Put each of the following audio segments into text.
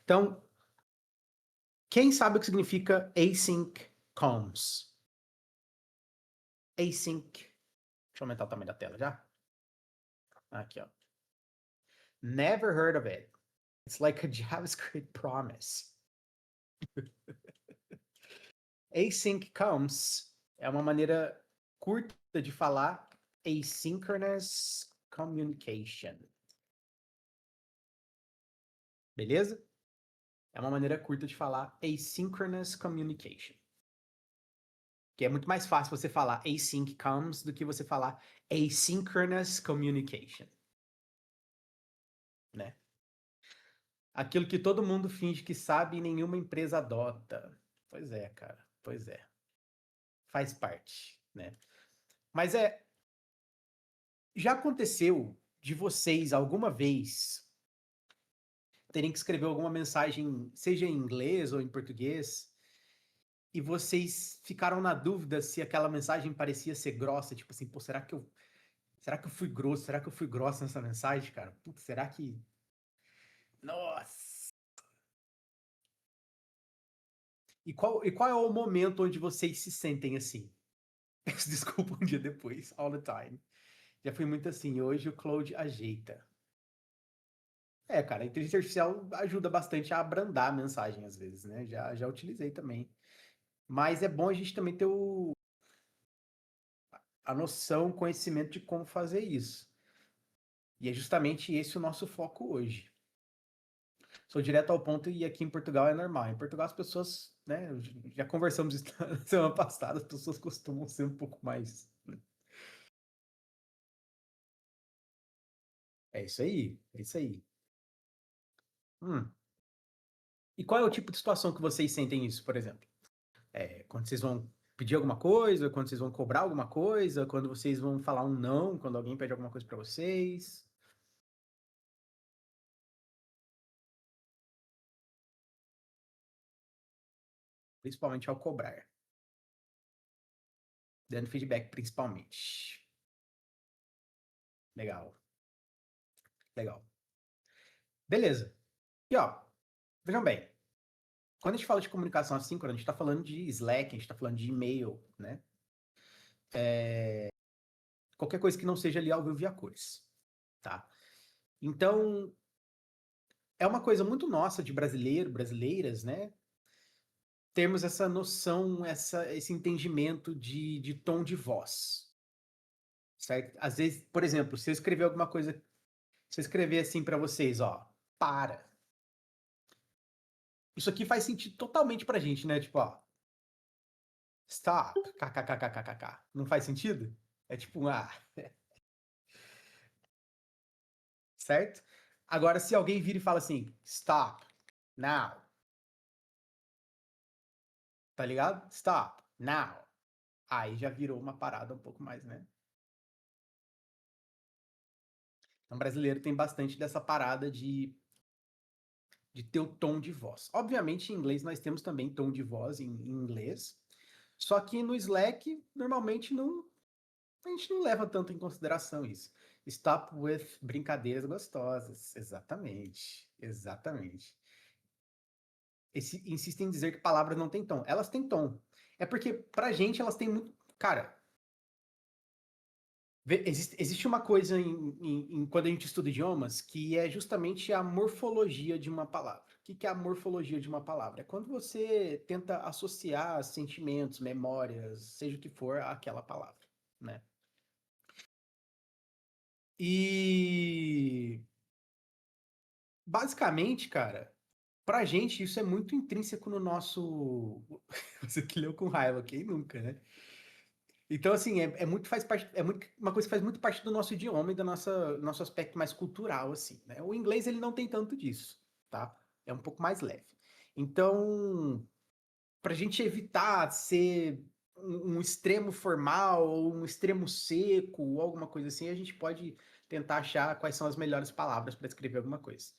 Então, quem sabe o que significa async comms? Async. Deixa eu aumentar o tamanho da tela já. Aqui, ó. Never heard of it. It's like a JavaScript promise. Async comms é uma maneira curta de falar asynchronous communication. Beleza? É uma maneira curta de falar asynchronous communication. Que é muito mais fácil você falar async comms do que você falar asynchronous communication. Né? Aquilo que todo mundo finge que sabe e nenhuma empresa adota. Pois é, cara. Pois é. Faz parte, né? Mas já aconteceu de vocês alguma vez terem que escrever alguma mensagem, seja em inglês ou em português, e vocês ficaram na dúvida se aquela mensagem parecia ser grossa, tipo assim, pô, será que eu fui grosso? Será que eu fui grossa nessa mensagem, cara? Putz, será que Nossa! E qual é o momento onde vocês se sentem assim? Desculpa, um dia depois, all the time. Já fui muito assim, hoje o Claude ajeita. Cara, a inteligência artificial ajuda bastante a abrandar a mensagem às vezes, né? Já utilizei também. Mas é bom a gente também ter a noção, o conhecimento de como fazer isso. E é justamente esse o nosso foco hoje. Sou direto ao ponto e aqui em Portugal é normal. Em Portugal as pessoas, né, já conversamos isso na semana passada, as pessoas costumam ser um pouco mais. É isso aí, é isso aí. Hum. E qual é o tipo de situação que vocês sentem isso, por exemplo? Quando vocês vão pedir alguma coisa, quando vocês vão cobrar alguma coisa, quando vocês vão falar um não, quando alguém pede alguma coisa para vocês? Principalmente ao cobrar. Dando feedback, principalmente. Legal, legal. Beleza. E ó, vejam bem. Quando a gente fala de comunicação assíncrona, a gente está falando de Slack, a gente está falando de e-mail, né? Qualquer coisa que não seja ali ao vivo via cores, tá? Então, é uma coisa muito nossa de brasileiro, brasileiras, né? Termos essa noção, esse entendimento de tom de voz, certo? Às vezes, por exemplo, se eu escrever alguma coisa, se eu escrever assim para vocês, ó, para. Isso aqui faz sentido totalmente pra gente, né? Tipo, ó, stop, kkkkkkk. Não faz sentido? É tipo certo? Agora, se alguém vira e fala assim, stop, now, tá ligado? Stop, now. Aí já virou uma parada um pouco mais, né? Então, brasileiro tem bastante dessa parada de ter o tom de voz. Obviamente, em inglês nós temos também tom de voz em inglês, só que no Slack, normalmente a gente não leva tanto em consideração isso. Stop with brincadeiras gostosas. Exatamente. Exatamente. Insistem em dizer que palavras não têm tom. Elas têm tom. É porque, pra gente, elas têm muito. Cara, existe uma coisa quando a gente estuda idiomas que é justamente a morfologia de uma palavra. O que é a morfologia de uma palavra? É quando você tenta associar sentimentos, memórias, seja o que for, àquela palavra, né? E basicamente, cara, pra gente isso é muito intrínseco no nosso. Você que leu com raiva, quem nunca, né? Então, assim, é muito, faz parte, é muito, uma coisa que faz muito parte do nosso idioma e do nosso aspecto mais cultural, assim, né? O inglês, ele não tem tanto disso, tá? É um pouco mais leve. Então, pra gente evitar ser um extremo formal ou um extremo seco ou alguma coisa assim, a gente pode tentar achar quais são as melhores palavras para escrever alguma coisa.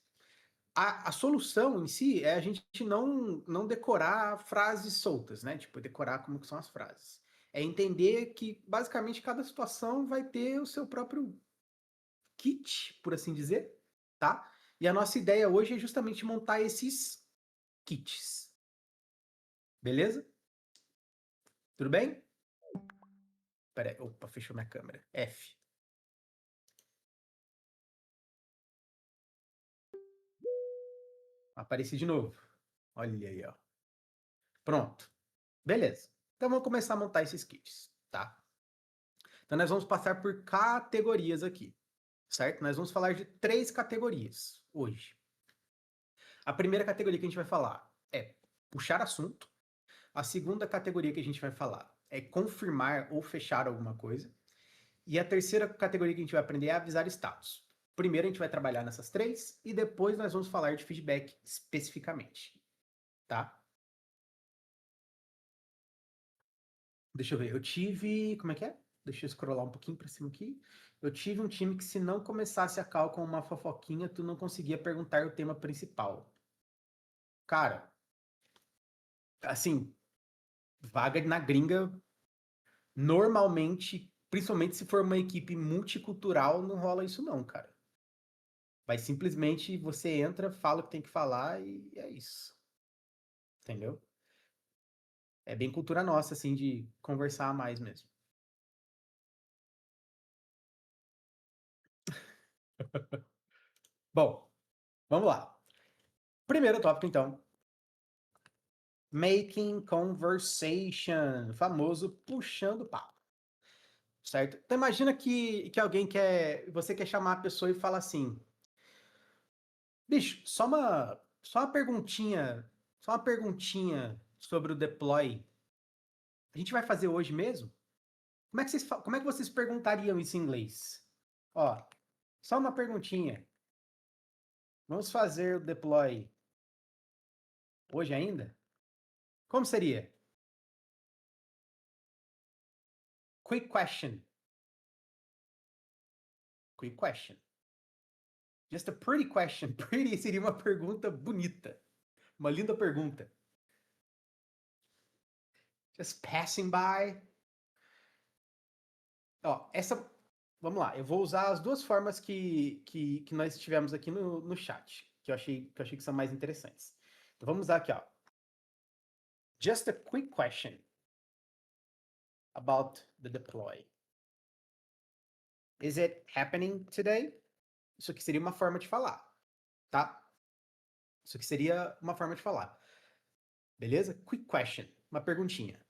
A solução em si é a gente não decorar frases soltas, né? Tipo, decorar como que são as frases. É entender que, basicamente, cada situação vai ter o seu próprio kit, por assim dizer, tá? E a nossa ideia hoje é justamente montar esses kits. Beleza? Tudo bem? Pera aí. Opa, fechou minha câmera. F. Apareci de novo. Olha aí, ó. Pronto. Beleza. Então vamos começar a montar esses kits, tá? Então nós vamos passar por categorias aqui, certo? Nós vamos falar de 3 categorias hoje. A primeira categoria que a gente vai falar é puxar assunto. A segunda categoria que a gente vai falar é confirmar ou fechar alguma coisa. E a terceira categoria que a gente vai aprender é avisar status. Primeiro a gente vai trabalhar nessas 3 e depois nós vamos falar de feedback especificamente, tá? Deixa eu ver, eu tive... Como é que é? Deixa eu scrollar um pouquinho pra cima aqui. Eu tive um time que se não começasse a call com uma fofoquinha, tu não conseguia perguntar o tema principal. Cara, assim, vaga na gringa, normalmente, principalmente se for uma equipe multicultural, não rola isso não, cara. Vai simplesmente, você entra, fala o que tem que falar e é isso. Entendeu? É bem cultura nossa, assim, de conversar mais mesmo. Bom, vamos lá. Primeiro tópico, então. Making conversation. Famoso puxando papo. Certo? Então imagina que alguém quer... Você quer chamar a pessoa e fala assim... Bicho, só uma perguntinha... Só uma perguntinha sobre o deploy. A gente vai fazer hoje mesmo? Como é que vocês perguntariam isso em inglês? Ó, só uma perguntinha. Vamos fazer o deploy hoje ainda? Como seria? Quick question. Quick question. Just a pretty question. Pretty seria uma pergunta bonita. Uma linda pergunta. Just passing by. Ó, essa... Vamos lá, eu vou usar as duas formas que nós tivemos aqui no chat, que eu achei que são mais interessantes. Então vamos usar aqui, ó. Just a quick question about the deploy. Is it happening today? Isso aqui seria uma forma de falar, tá? Isso aqui seria uma forma de falar. Beleza? Quick question, uma perguntinha.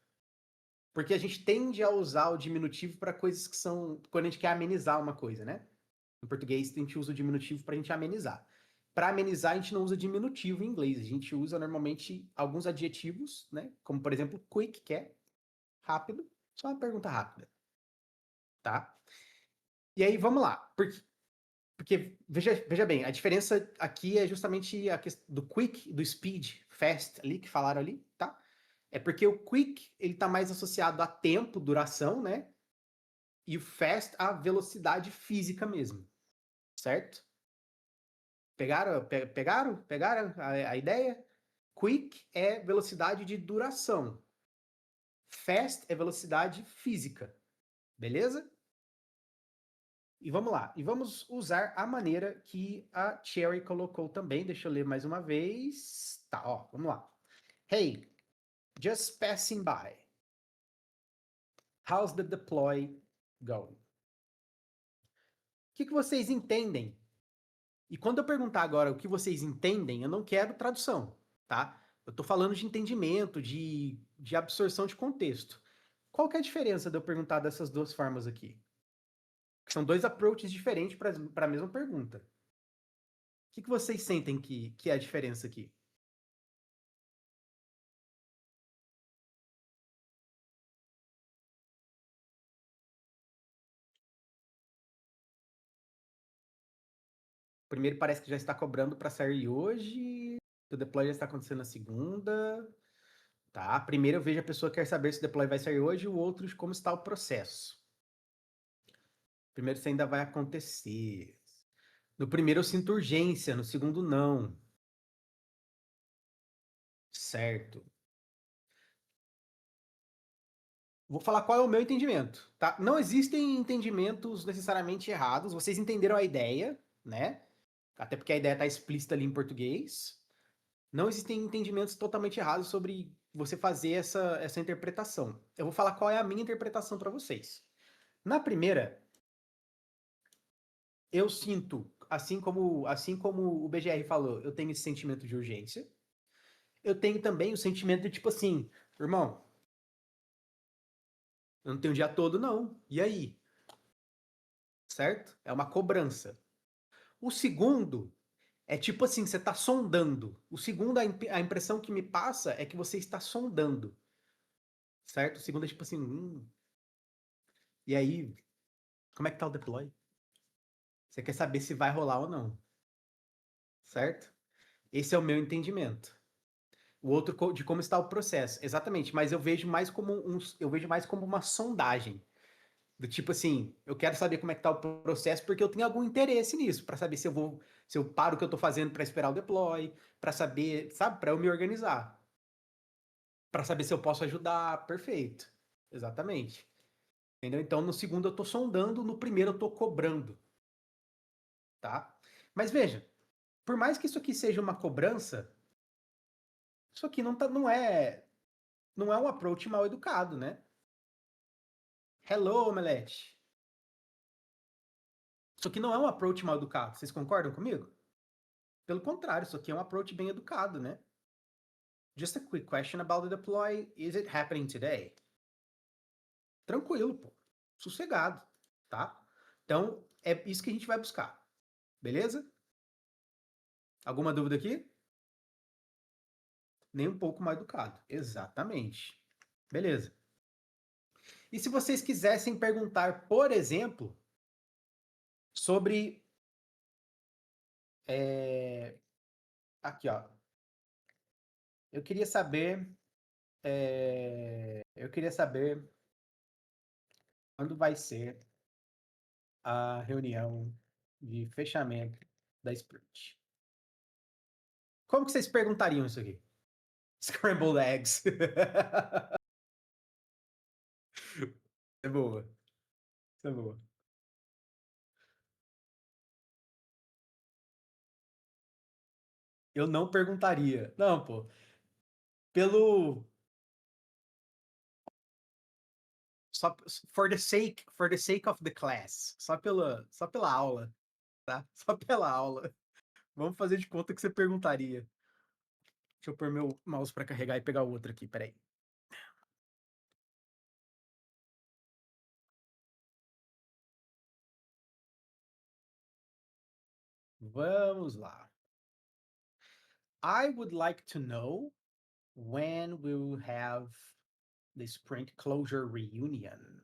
Porque a gente tende a usar o diminutivo para coisas que são... Quando a gente quer amenizar uma coisa, né? Em português, a gente usa o diminutivo para a gente amenizar. Para amenizar, a gente não usa diminutivo em inglês. A gente usa normalmente alguns adjetivos, né? Como, por exemplo, quick, que é rápido. Só uma pergunta rápida. Tá? E aí, vamos lá. Porque veja bem, a diferença aqui é justamente a questão do quick, do speed, fast ali, que falaram ali, tá? É porque o quick, ele tá mais associado a tempo, duração, né? E o fast, a velocidade física mesmo, certo? Pegaram a ideia? Quick é velocidade de duração. Fast é velocidade física. Beleza? E vamos lá. E vamos usar a maneira que a Cherry colocou também. Deixa eu ler mais uma vez. Tá, ó, vamos lá. Hey, just passing by. How's the deploy going? O que vocês entendem? E quando eu perguntar agora o que vocês entendem, eu não quero tradução, tá? Eu tô falando de entendimento, de absorção de contexto. Qual que é a diferença de eu perguntar dessas duas formas aqui? São dois approaches diferentes para a mesma pergunta. O que vocês sentem que é a diferença aqui? Primeiro parece que já está cobrando para sair hoje, o deploy já está acontecendo na segunda. Tá? Primeiro eu vejo a pessoa quer saber se o deploy vai sair hoje, o outro de como está o processo. Primeiro se ainda vai acontecer. No primeiro eu sinto urgência, no segundo não. Certo. Vou falar qual é o meu entendimento, tá? Não existem entendimentos necessariamente errados, vocês entenderam a ideia, né? Até porque a ideia está explícita ali em português. Não existem entendimentos totalmente errados sobre você fazer essa interpretação. Eu vou falar qual é a minha interpretação para vocês. Na primeira, eu sinto, assim como o BGR falou, eu tenho esse sentimento de urgência. Eu tenho também o sentimento de tipo assim, irmão, eu não tenho o dia todo, não. E aí? Certo? É uma cobrança. O segundo é tipo assim, você está sondando. O segundo, a impressão que me passa é que você está sondando. Certo? O segundo é tipo assim, e aí, como é que tá o deploy? Você quer saber se vai rolar ou não. Certo? Esse é o meu entendimento. O outro de como está o processo. Exatamente, mas eu vejo mais como uma sondagem. Do tipo assim, eu quero saber como é que tá o processo porque eu tenho algum interesse nisso, para saber se eu paro o que eu tô fazendo para esperar o deploy, para saber, sabe, para eu me organizar, para saber se eu posso ajudar, perfeito. Exatamente. Entendeu? Então, no segundo eu tô sondando, no primeiro eu tô cobrando, tá? Mas veja, por mais que isso aqui seja uma cobrança, isso aqui não é um approach mal educado, né? Hello, Omelete. Isso aqui não é um approach mal educado. Vocês concordam comigo? Pelo contrário, isso aqui é um approach bem educado, né? Just a quick question about the deploy. Is it happening today? Tranquilo, pô. Sossegado, tá? Então, é isso que a gente vai buscar. Beleza? Alguma dúvida aqui? Nem um pouco mais educado. Exatamente. Beleza. E se vocês quisessem perguntar, por exemplo, sobre. Aqui, ó. Eu queria saber. Eu queria saber quando vai ser a reunião de fechamento da Sprint. Como que vocês perguntariam isso aqui? Scrambled eggs. É boa. Isso é boa. Eu não perguntaria. Não, pô. Pelo. Só for the sake of the class. Só pela aula, tá? Só pela aula. Vamos fazer de conta que você perguntaria. Deixa eu pôr meu mouse para carregar e pegar o outro aqui, peraí. Vamos lá. I would like to know when we will have the sprint closure reunion.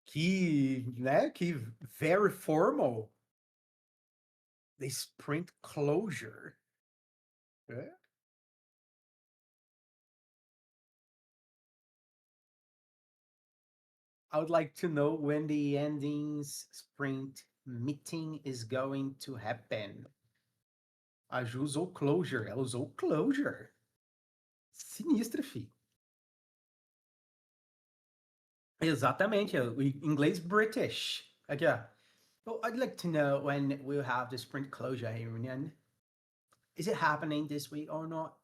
Que very formal. The sprint closure. É? I would like to know when the endings sprint meeting is going to happen. A Ju usou closure. Ela usou closure. Sinistra, fi. Exatamente. O inglês British. Aqui, ó. Well, I'd like to know when we'll have the sprint closure reunion. Is it happening this week or not?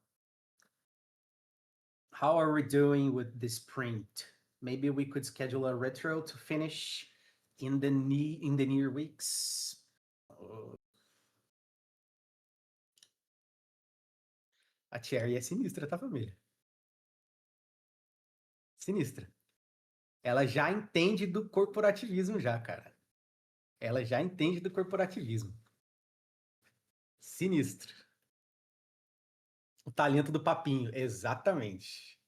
How are we doing with the sprint? Maybe we could schedule a retro to finish in the near weeks. A Cherry é sinistra, tá, família? Sinistra. Ela já entende do corporativismo já, cara. Ela já entende do corporativismo. Sinistro. O talento do papinho. Exatamente.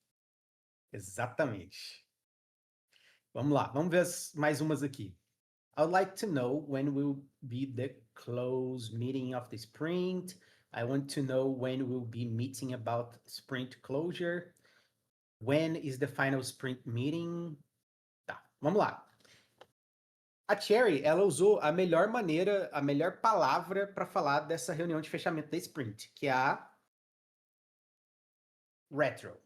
Exatamente. Vamos lá. Vamos ver mais umas aqui. I would like to know when will be the close meeting of the sprint. I want to know when we'll be meeting about sprint closure. When is the final sprint meeting? Tá, vamos lá. A Cherry, ela usou a melhor maneira, a melhor palavra para falar dessa reunião de fechamento da sprint, que é a retro.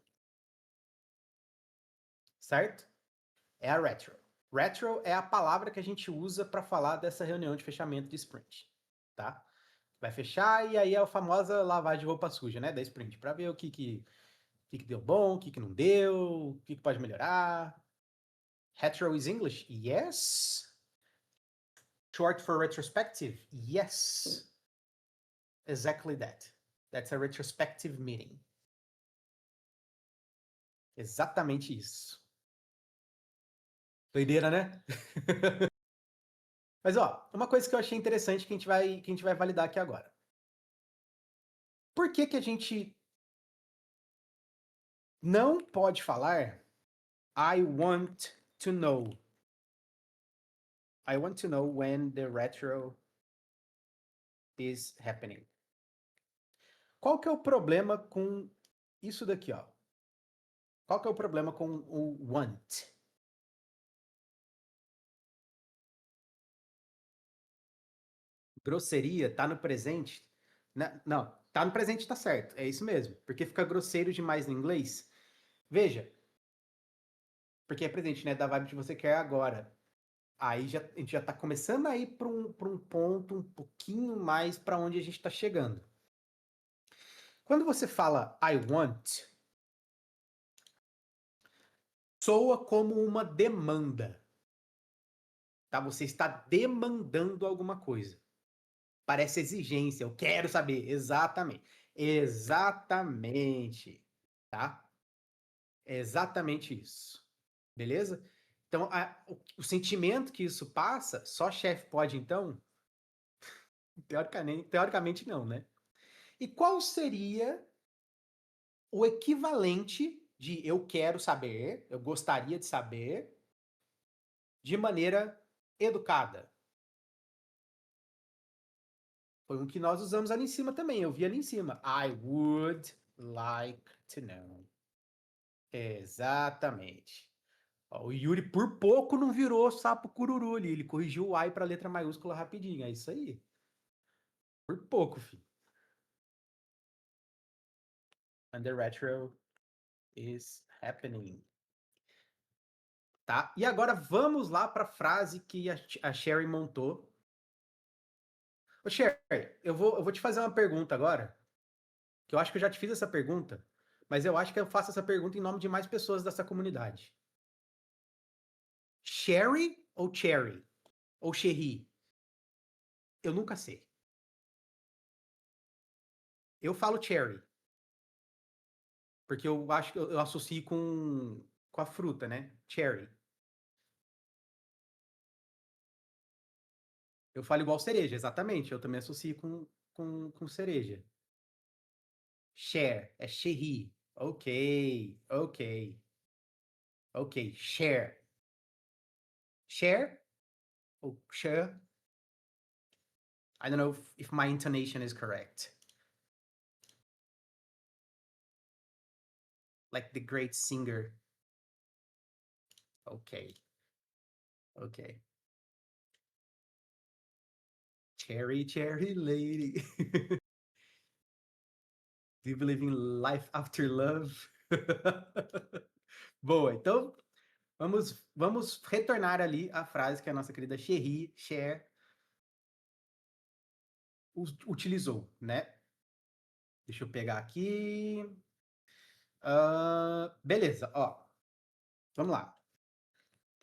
Certo? É a retro. Retro é a palavra que a gente usa para falar dessa reunião de fechamento de sprint, tá? Vai fechar e aí é a famosa lavagem de roupa suja, né? Da sprint, para ver o que deu bom, o que não deu, o que pode melhorar. Retro is English? Yes. Short for retrospective? Yes. Exactly that. That's a retrospective meeting. Exatamente isso. Doideira, né? Mas, ó, uma coisa que eu achei interessante que a gente vai validar aqui agora. Por que que a gente não pode falar I want to know? I want to know when the retro is happening. Qual que é o problema com isso daqui, ó? Qual que é o problema com o want? Grosseria tá no presente? Não, tá no presente, tá certo. É isso mesmo. Porque fica grosseiro demais no inglês. Veja, porque é presente, né? Da vibe que você quer agora. Aí a gente já tá começando a ir para um ponto um pouquinho mais para onde a gente está chegando. Quando você fala I want, soa como uma demanda. Tá? Você está demandando alguma coisa. Parece exigência, eu quero saber. Exatamente. Exatamente. Tá? É exatamente isso. Beleza? Então, o sentimento que isso passa, só chefe pode, então? Teoricamente não, né? E qual seria o equivalente de eu quero saber, eu gostaria de saber, de maneira educada? Foi um que nós usamos ali em cima também. Eu vi ali em cima. I would like to know. Exatamente. Ó, o Yuri por pouco não virou sapo cururu ali. Ele corrigiu o I para letra maiúscula rapidinho. É isso aí. Por pouco, filho. And the retro is happening. Tá? E agora vamos lá para a frase que a Sherry montou. Ô, Sherry, eu vou te fazer uma pergunta agora, que eu acho que eu já te fiz essa pergunta, mas eu acho que eu faço essa pergunta em nome de mais pessoas dessa comunidade. Sherry ou Cherry? Ou Cherry? Eu nunca sei. Eu falo Cherry, porque eu acho que eu associo com a fruta, né? Cherry. Eu falo igual cereja, exatamente. Eu também associo com cereja. Share, é cherry. Ok, ok, ok. Share. Share ou share? I don't know if my intonation is correct. Like the great singer. Okay. Okay. Cherry, cherry lady. Do you believe in life after love? Boa, então vamos retornar ali a frase que a nossa querida Cherry, Cher, utilizou, né? Deixa eu pegar aqui. Beleza, ó. Vamos lá.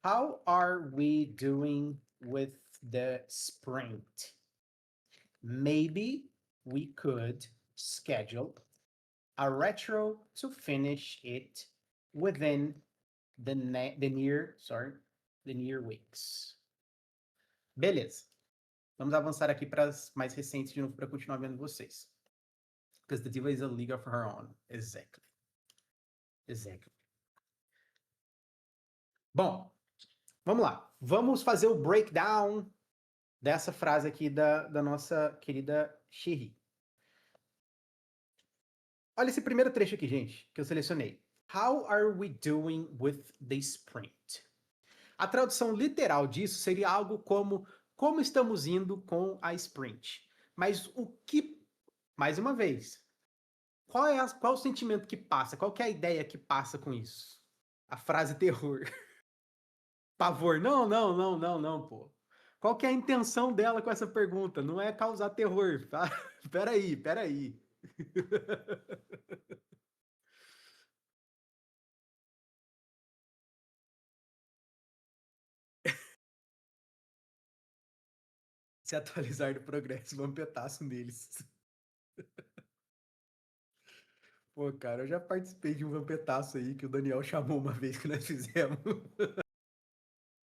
How are we doing with the sprint? Maybe we could schedule a retro to finish it within the near weeks. Beleza. Vamos avançar aqui para as mais recentes de novo para continuar vendo vocês. Because the diva is a league of her own. Exactly. Exactly. Bom, vamos lá. Vamos fazer o breakdown dessa frase aqui da nossa querida Cherry. Olha esse primeiro trecho aqui, gente, que eu selecionei. How are we doing with the sprint? A tradução literal disso seria algo como estamos indo com a sprint. Mas o que, mais uma vez, qual o sentimento que passa? Qual que é a ideia que passa com isso? A frase terror. Pavor. Não, não, não, não, não, pô. Qual que é a intenção dela com essa pergunta? Não é causar terror, tá? Peraí, peraí. Se atualizar do progresso, vamos petaço neles. Pô, cara, eu já participei de um vampetaço aí que o Daniel chamou uma vez que nós fizemos.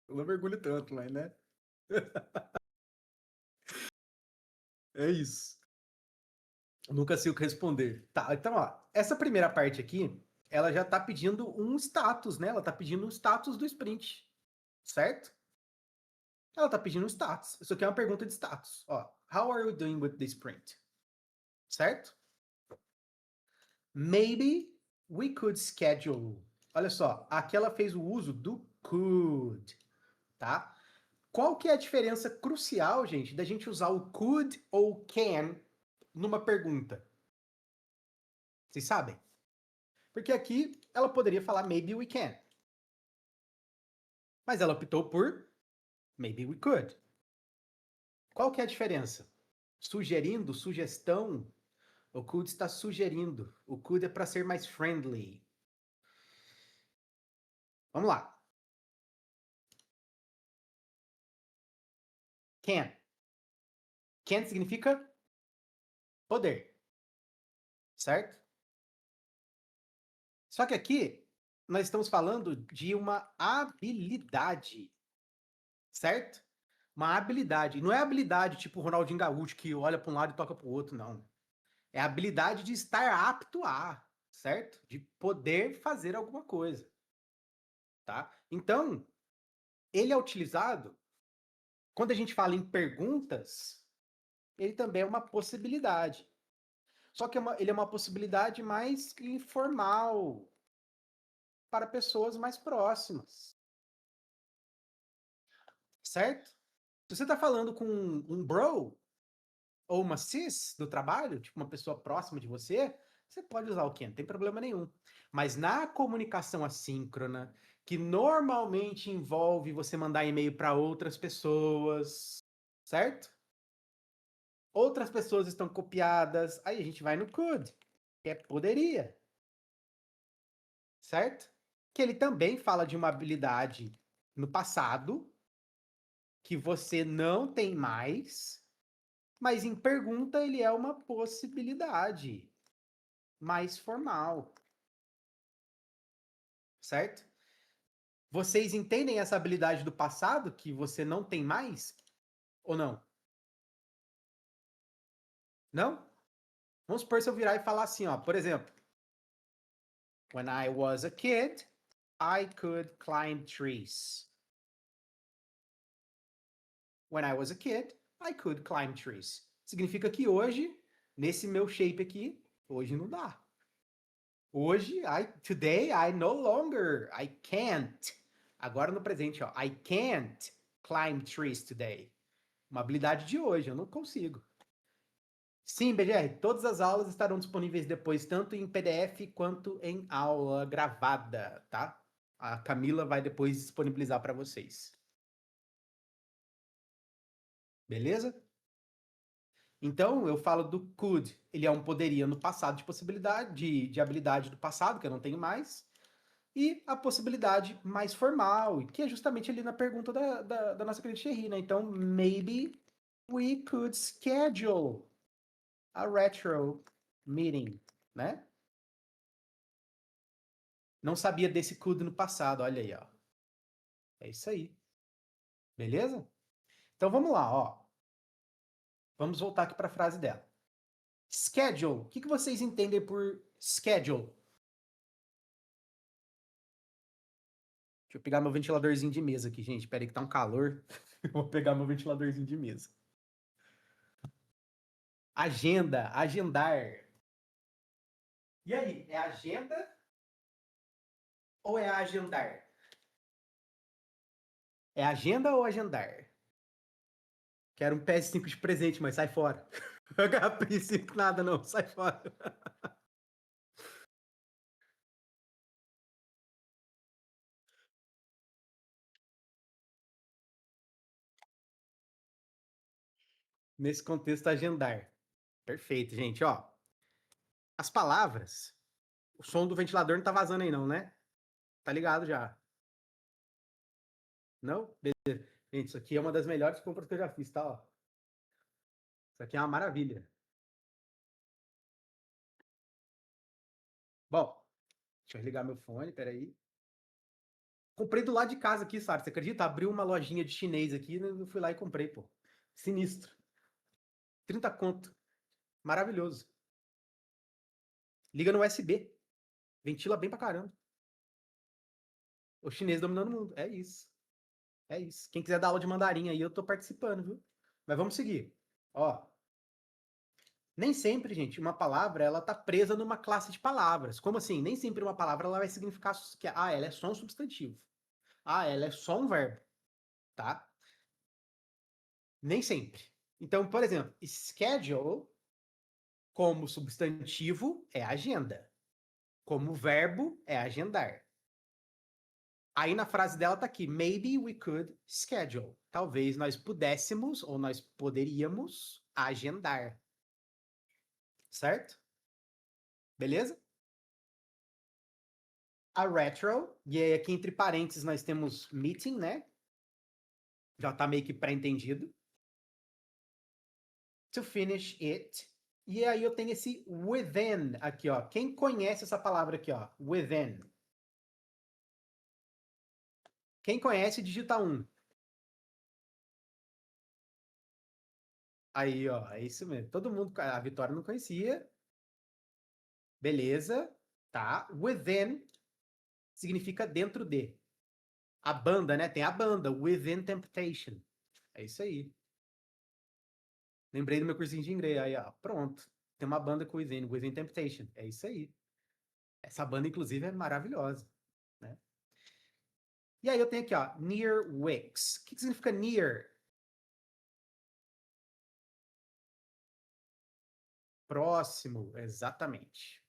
Eu não mergulho tanto, mas né? É isso. Nunca sei o que responder. Tá, então, ó, essa primeira parte aqui, ela já tá pedindo um status, né? Ela tá pedindo um status do sprint, certo? Ela tá pedindo um status. Isso aqui é uma pergunta de status. Ó, how are you doing with the sprint? Certo? Maybe we could schedule. Olha só, aqui ela fez o uso do could, tá? Qual que é a diferença crucial, gente, da gente usar o could ou can numa pergunta? Vocês sabem? Porque aqui ela poderia falar maybe we can, mas ela optou por maybe we could. Qual que é a diferença? Sugerindo, sugestão, o could está sugerindo. O could é para ser mais friendly. Vamos lá. Can. Can significa poder, certo? Só que aqui nós estamos falando de uma habilidade, certo? Uma habilidade. Não é habilidade tipo o Ronaldinho Gaúcho que olha para um lado e toca para o outro, não. É a habilidade de estar apto a, certo? De poder fazer alguma coisa, tá? Então, ele é utilizado quando a gente fala em perguntas, ele também é uma possibilidade. Só que ele é uma possibilidade mais informal para pessoas mais próximas, certo? Se você está falando com um bro ou uma cis do trabalho, tipo uma pessoa próxima de você, você pode usar o can, não tem problema nenhum. Mas na comunicação assíncrona, que normalmente envolve você mandar e-mail para outras pessoas, certo? Outras pessoas estão copiadas, aí a gente vai no could, que é poderia, certo? Que ele também fala de uma habilidade no passado que você não tem mais, mas em pergunta ele é uma possibilidade mais formal, certo? Vocês entendem essa habilidade do passado que você não tem mais? Ou não? Não? Vamos supor se eu virar e falar assim, ó, por exemplo, when I was a kid, I could climb trees. When I was a kid, I could climb trees. Significa que hoje, nesse meu shape aqui, hoje não dá. Hoje, today, I no longer, I can't. Agora no presente, ó, I can't climb trees today. Uma habilidade de hoje, eu não consigo. Sim, BGR, todas as aulas estarão disponíveis depois, tanto em PDF quanto em aula gravada, tá? A Camila vai depois disponibilizar para vocês. Beleza? Então, eu falo do could. Ele é um poderia no passado de possibilidade, de habilidade do passado, que eu não tenho mais. E a possibilidade mais formal, que é justamente ali na pergunta da nossa querida Sherry, né? Então, maybe we could schedule a retro meeting, né? Não sabia desse could no passado, olha aí, ó. É isso aí. Beleza? Então vamos lá, ó. Vamos voltar aqui para a frase dela. Schedule. O que vocês entendem por schedule? Deixa eu pegar meu ventiladorzinho de mesa aqui, gente. Pera aí que tá um calor. Vou pegar meu ventiladorzinho de mesa. Agenda, agendar. E aí, é agenda ou é agendar? É agenda ou agendar? Quero um PS5 de presente, mas sai fora. HP5 nada não, sai fora. Nesse contexto, agendar. Perfeito, gente. Ó, as palavras. O som do ventilador não tá vazando aí, não, né? Tá ligado já. Não? Beleza. Gente, isso aqui é uma das melhores compras que eu já fiz, tá? Ó. Isso aqui é uma maravilha. Bom, deixa eu ligar meu fone, peraí. Comprei do lado de casa aqui, sabe? Você acredita? Abriu uma lojinha de chinês aqui, eu fui lá e comprei, pô. Sinistro. 30 conto. Maravilhoso. Liga no USB. Ventila bem pra caramba. O chinês dominando o mundo. É isso. É isso. Quem quiser dar aula de mandarim aí, eu tô participando, viu? Mas vamos seguir. Ó, nem sempre, gente, uma palavra ela tá presa numa classe de palavras. Como assim? Nem sempre uma palavra ela vai significar que ela é só um substantivo. Ela é só um verbo, tá? Nem sempre. Então, por exemplo, schedule como substantivo é agenda. Como verbo é agendar. Aí na frase dela tá aqui, maybe we could schedule. Talvez nós pudéssemos ou nós poderíamos agendar. Certo? Beleza? A retro, e aí aqui entre parênteses nós temos meeting, né? Já tá meio que pré-entendido. To finish it. E aí eu tenho esse within aqui, ó. Quem conhece essa palavra aqui, ó? Within. Quem conhece, digita 1. Aí, ó, é isso mesmo. Todo mundo, a Vitória não conhecia. Beleza, tá? Within significa dentro de. A banda, né? Tem a banda, Within Temptation. É isso aí. Lembrei do meu cursinho de inglês. Aí, ó, pronto. Tem uma banda com Within, Within Temptation. É isso aí. Essa banda, inclusive, é maravilhosa, né? E aí eu tenho aqui, ó, near Wix. O que significa near? Próximo, exatamente.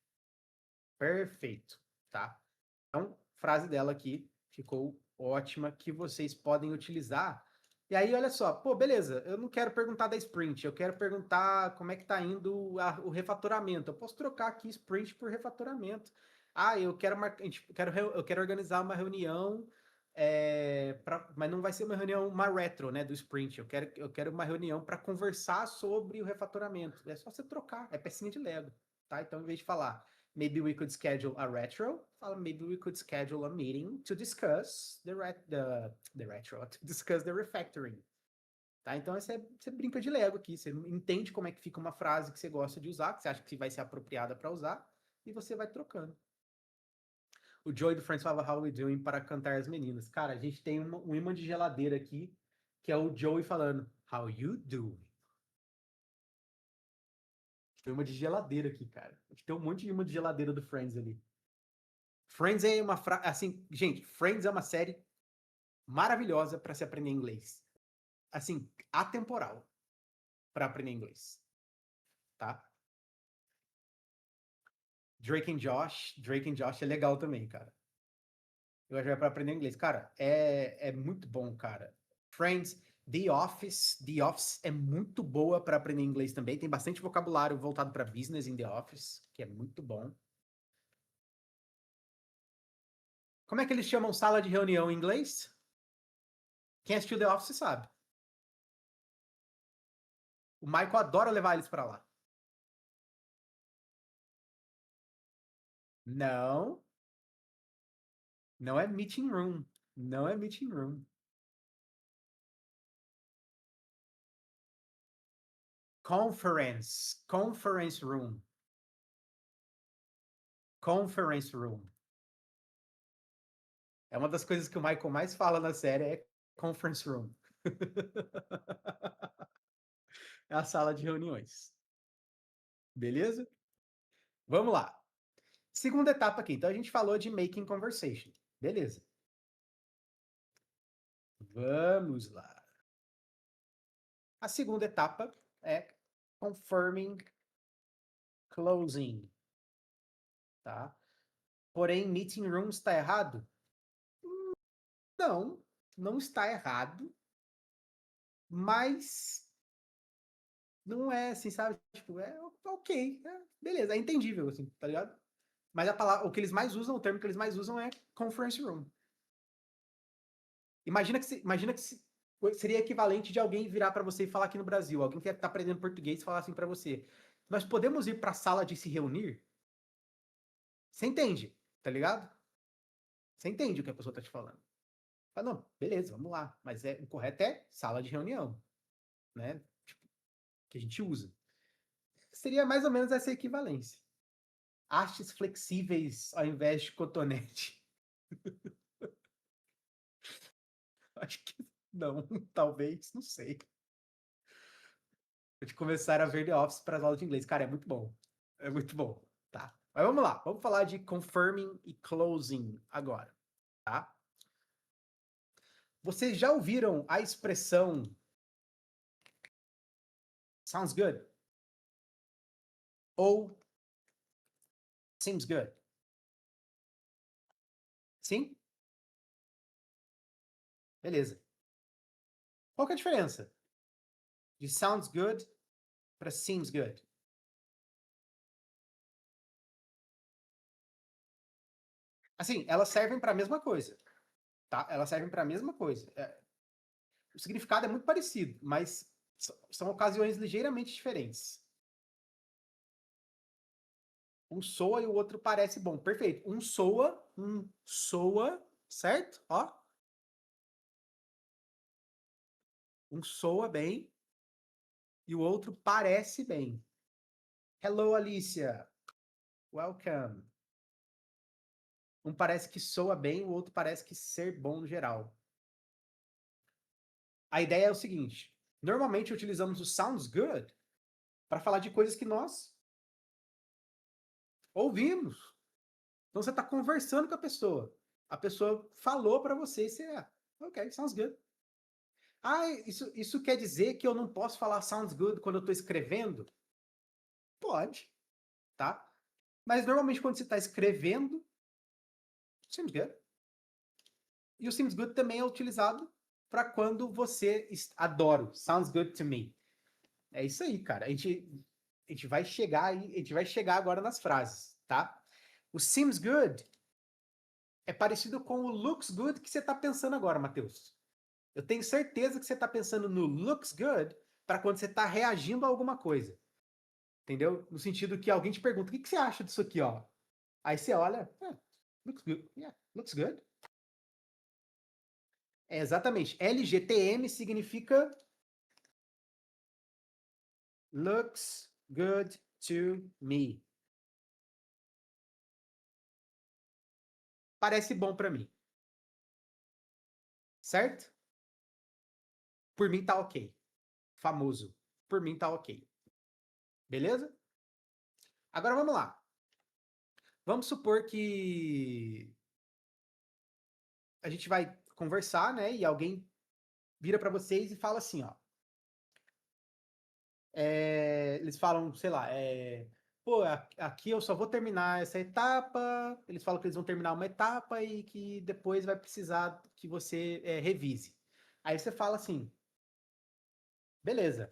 Perfeito, tá? Então, frase dela aqui ficou ótima, que vocês podem utilizar. E aí, olha só, pô, beleza, eu não quero perguntar da sprint, eu quero perguntar como é que tá indo o refatoramento. Eu posso trocar aqui sprint por refatoramento. Eu quero, eu quero organizar uma reunião, mas não vai ser uma reunião, uma retro, né, do sprint. Eu quero uma reunião para conversar sobre o refatoramento. É só você trocar, é pecinha de Lego, tá? Então, em vez de falar maybe we could schedule a retro. Maybe we could schedule a meeting to discuss the retro, to discuss the refactoring. Tá? Então você brinca de Lego aqui, você entende como é que fica uma frase que você gosta de usar, que você acha que vai ser apropriada para usar, e você vai trocando. O Joey do Friends falava How We Doing para cantar as meninas. Cara, a gente tem um imã de geladeira aqui, que é o Joey falando How You Doing. Tem uma de geladeira aqui, cara. Tem um monte de imã de geladeira do Friends ali. Friends é uma assim, gente, Friends é uma série maravilhosa para se aprender inglês. Assim, atemporal para aprender inglês, tá? Drake and Josh é legal também, cara. Eu já para aprender inglês, cara, é muito bom, cara. Friends, The Office é muito boa para aprender inglês também. Tem bastante vocabulário voltado para business in The Office, que é muito bom. Como é que eles chamam sala de reunião em inglês? Quem assistiu The Office sabe. O Michael adora levar eles para lá. Não, não é meeting room. Não é meeting room. Conference room. Conference room. É uma das coisas que o Michael mais fala na série é conference room. É a sala de reuniões. Beleza? Vamos lá. Segunda etapa aqui. Então a gente falou de making conversation. Beleza. Vamos lá. A segunda etapa é confirming closing, tá? Porém, meeting room está errado? Não, não está errado, mas não é assim, sabe? Tipo, é ok, beleza, é entendível, assim, tá ligado? Mas a palavra, o que eles mais usam, o termo que eles mais usam é conference room. Imagina que seria equivalente de alguém virar para você e falar aqui no Brasil, alguém que tá aprendendo português e falar assim para você: "Nós podemos ir para a sala de se reunir?" Você entende, tá ligado? Você entende o que a pessoa tá te falando. Fala, não, beleza, vamos lá, mas o correto é sala de reunião, né? Tipo, que a gente usa. Seria mais ou menos essa equivalência. Hastes flexíveis ao invés de cotonete. Acho que não, talvez, não sei. De começar a ver The Office para as aulas de inglês. Cara, é muito bom. É muito bom. Tá. Mas vamos lá. Vamos falar de confirming e closing agora. Tá? Vocês já ouviram a expressão sounds good? Ou seems good? Sim? Beleza. Qual que é a diferença de sounds good para seems good? Assim, elas servem para a mesma coisa. Tá? Elas servem para a mesma coisa. O significado é muito parecido, mas são ocasiões ligeiramente diferentes. Um soa e o outro parece bom. Perfeito. Um soa, certo? Ó. Um soa bem e o outro parece bem. Hello, Alicia. Welcome. Um parece que soa bem, o outro parece que ser bom no geral. A ideia é o seguinte: normalmente utilizamos o sounds good para falar de coisas que nós ouvimos. Então você está conversando com a pessoa. A pessoa falou para você e você ok, sounds good. Ah, isso quer dizer que eu não posso falar sounds good quando eu estou escrevendo? Pode, tá? Mas normalmente quando você está escrevendo, seems good. E o seems good também é utilizado para quando você adoro, sounds good to me. É isso aí, cara. A gente vai chegar aí, a gente vai chegar agora nas frases, tá? O seems good é parecido com o looks good que você está pensando agora, Matheus. Eu tenho certeza que você está pensando no looks good para quando você está reagindo a alguma coisa. Entendeu? No sentido que alguém te pergunta: o que você acha disso aqui, ó? Aí você olha: looks good. Yeah, looks good. É, exatamente. LGTM significa looks good to me. Parece bom para mim. Certo? Por mim tá ok. Famoso. Por mim tá ok. Beleza? Agora vamos lá. Vamos supor que a gente vai conversar, né? E alguém vira para vocês e fala assim, ó. Eles falam, sei lá, pô, aqui eu só vou terminar essa etapa. Eles falam que eles vão terminar uma etapa e que depois vai precisar que você revise. Aí você fala assim, beleza,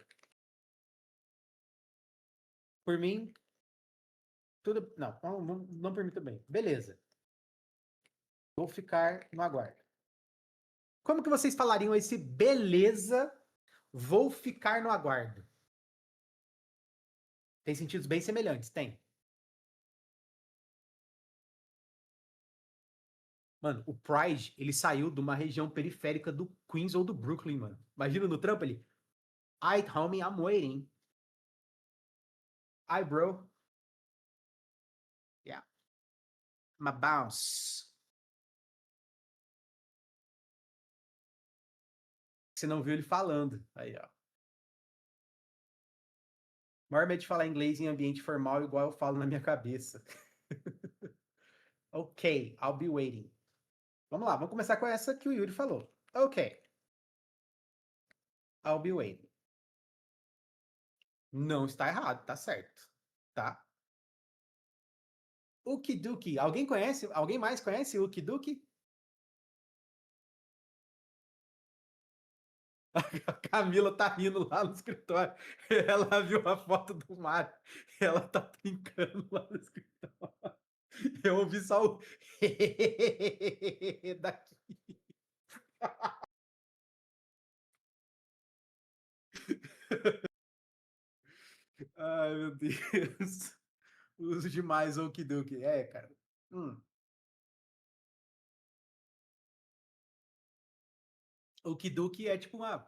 por mim, tudo. Não por mim também. Beleza, vou ficar no aguardo. Como que vocês falariam esse beleza, vou ficar no aguardo? Tem sentidos bem semelhantes, tem. Mano, o Pride, ele saiu de uma região periférica do Queens ou do Brooklyn, mano. Imagina no trampo ele. Alright, homie, I'm waiting. Hi, bro. Yeah. My bounce. Você não viu ele falando. Aí, ó. Maior medo de falar inglês em ambiente formal igual eu falo na minha cabeça. Ok, I'll be waiting. Vamos lá, vamos começar com essa que o Yuri falou. Ok, I'll be waiting. Não está errado, tá certo. Tá? Ukiduki. Alguém conhece? Alguém mais conhece o Ukiduki? A Camila tá rindo lá no escritório. Ela viu a foto do Mário. Ela tá brincando lá no escritório. Eu ouvi só o daqui. Ai, meu Deus. Uso demais o Okidoki. É, cara. Hum. Okidoki é tipo uma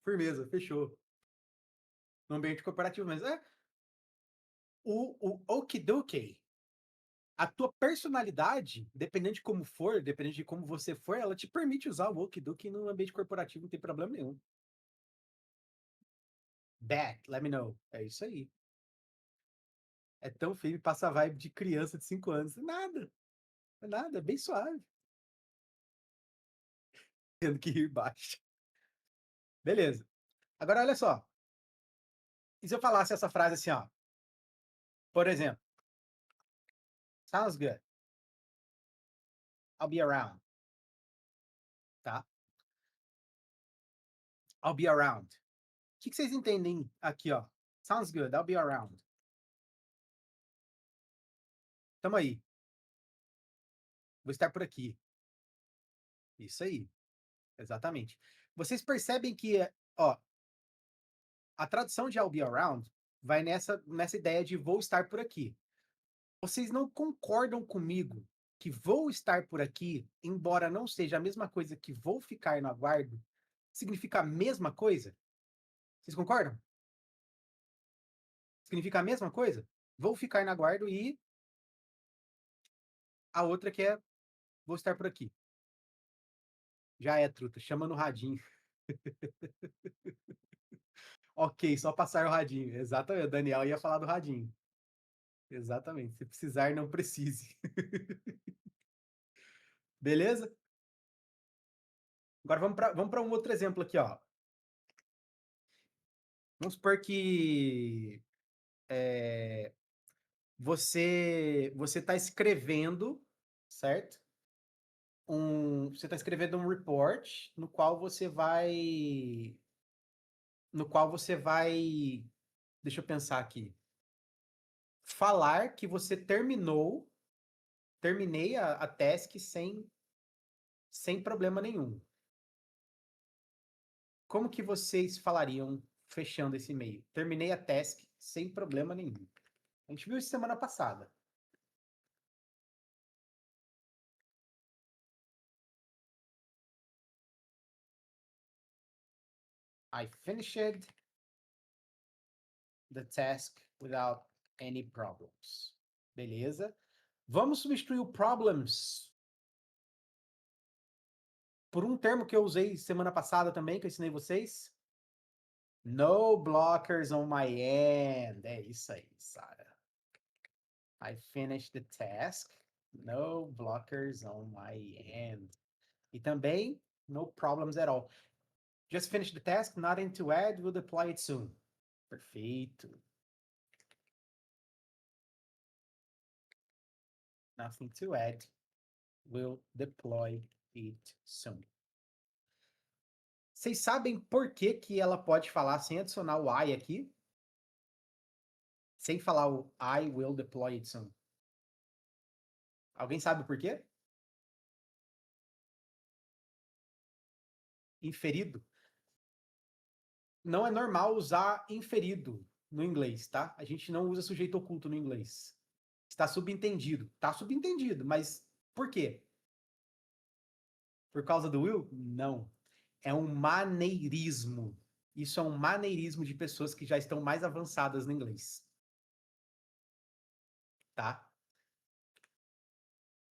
firmeza, fechou. No ambiente corporativo, mas é o Okidoki. A tua personalidade, dependendo de como for, dependendo de como você for, ela te permite usar o Okidoki no ambiente corporativo, não tem problema nenhum. Back, let me know. É isso aí. É tão feio, passa a vibe de criança de 5 anos. Nada, é bem suave. Tendo que rir baixo. Beleza. Agora, olha só. E se eu falasse essa frase assim, ó? Por exemplo, sounds good. I'll be around. Tá? I'll be around. O que vocês entendem aqui, ó? Sounds good, I'll be around. Tamo aí. Vou estar por aqui. Isso aí. Exatamente. Vocês percebem que, ó, a tradução de I'll be around vai nessa ideia de vou estar por aqui. Vocês não concordam comigo que vou estar por aqui, embora não seja a mesma coisa que vou ficar no aguardo, significa a mesma coisa? Vocês concordam? Significa a mesma coisa? Vou ficar no aguardo e a outra que é vou estar por aqui. Já é, truta. Chama no radinho. Ok, só passar o radinho. Exatamente. O Daniel ia falar do radinho. Exatamente. Se precisar, não precise. Beleza? Agora vamos para um outro exemplo aqui, ó. Vamos supor que você está escrevendo, certo? Você está escrevendo um report no qual você vai, deixa eu pensar aqui, falar que você terminei a task sem problema nenhum. Como que vocês falariam fechando esse e-mail? Terminei a task sem problema nenhum. A gente viu isso semana passada. I finished the task without any problems. Beleza? Vamos substituir o problems por um termo que eu usei semana passada também, que eu ensinei vocês. No blockers on my end. É isso aí, Sara. I finished the task. No blockers on my end. E também, no problems at all. Just finish the task, nothing to add, we'll deploy it soon. Perfeito. Nothing to add, we'll deploy it soon. Vocês sabem por que que ela pode falar sem adicionar o I aqui? Sem falar o I will deploy it soon. Alguém sabe por quê? Inferido. Não é normal usar inferido no inglês, tá? A gente não usa sujeito oculto no inglês. Está subentendido. Está subentendido, mas por quê? Por causa do will? Não. É um maneirismo. Isso é um maneirismo de pessoas que já estão mais avançadas no inglês. Tá?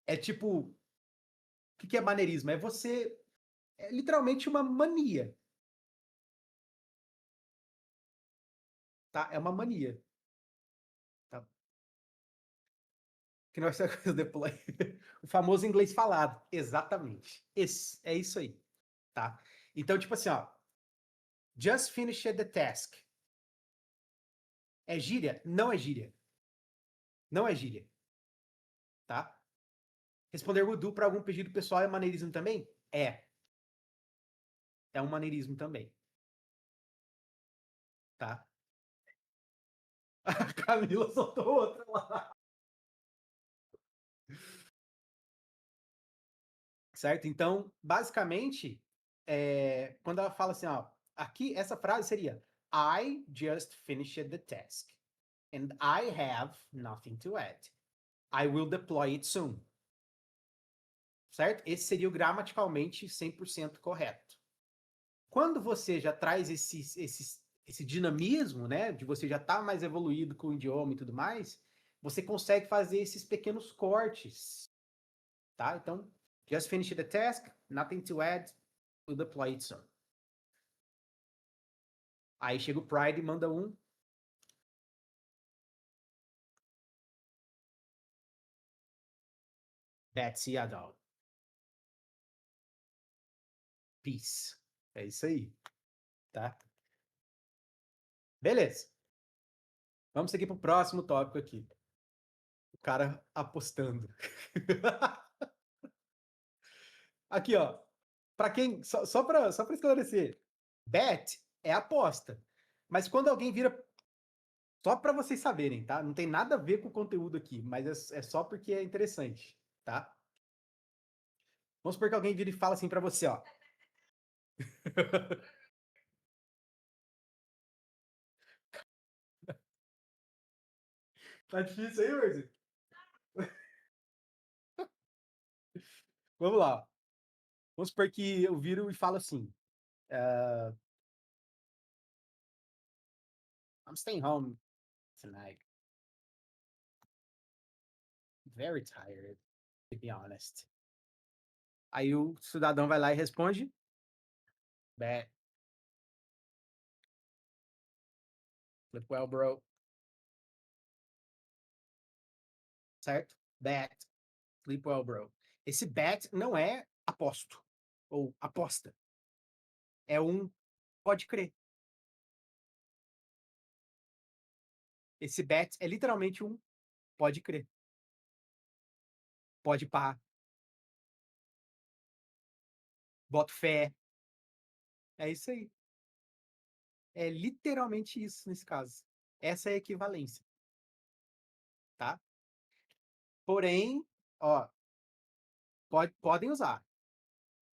É tipo, o que é maneirismo? É literalmente uma mania, tá? É uma mania, tá? Que não vai ser a coisa deploy. O famoso inglês falado. Exatamente. É isso aí, tá? Então, tipo assim, ó. Just finished the task. É gíria? Não é gíria. Não é gíria, tá? Responder would do para algum pedido pessoal é maneirismo também? É. É um maneirismo também. tá? A Camila soltou outra lá. Certo? Então, basicamente, quando ela fala assim, ó, aqui essa frase seria I just finished the task and I have nothing to add. I will deploy it soon. Certo? Esse seria o gramaticalmente 100% correto. Quando você já traz esse dinamismo, né, de você já estar tá mais evoluído com o idioma e tudo mais, você consegue fazer esses pequenos cortes, tá? Então, just finish the task, nothing to add, we'll deploy it soon. Aí chega o Pride e manda um Betsy Adult. Peace. É isso aí, tá? Beleza. Vamos seguir pro próximo tópico aqui. O cara apostando. Aqui, ó. Para quem. Só para esclarecer. Bet é aposta. Mas quando alguém vira. Só para vocês saberem, tá? Não tem nada a ver com o conteúdo aqui, mas é só porque é interessante, tá? Vamos supor que alguém vira e fala assim para você, ó. Tá difícil aí, Urzi? Vamos lá. Vamos supor que eu viro e falo assim. I'm staying home tonight. Very tired, to be honest. Aí o cidadão vai lá e responde. Bet. Flip well, bro. Certo? Bet. Sleep well, bro. Esse bet não é aposto ou aposta. É um pode crer. Esse bet é literalmente um pode crer. Pode pá. Boto fé. É isso aí. É literalmente isso nesse caso. Essa é a equivalência, tá? Porém, ó, podem usar,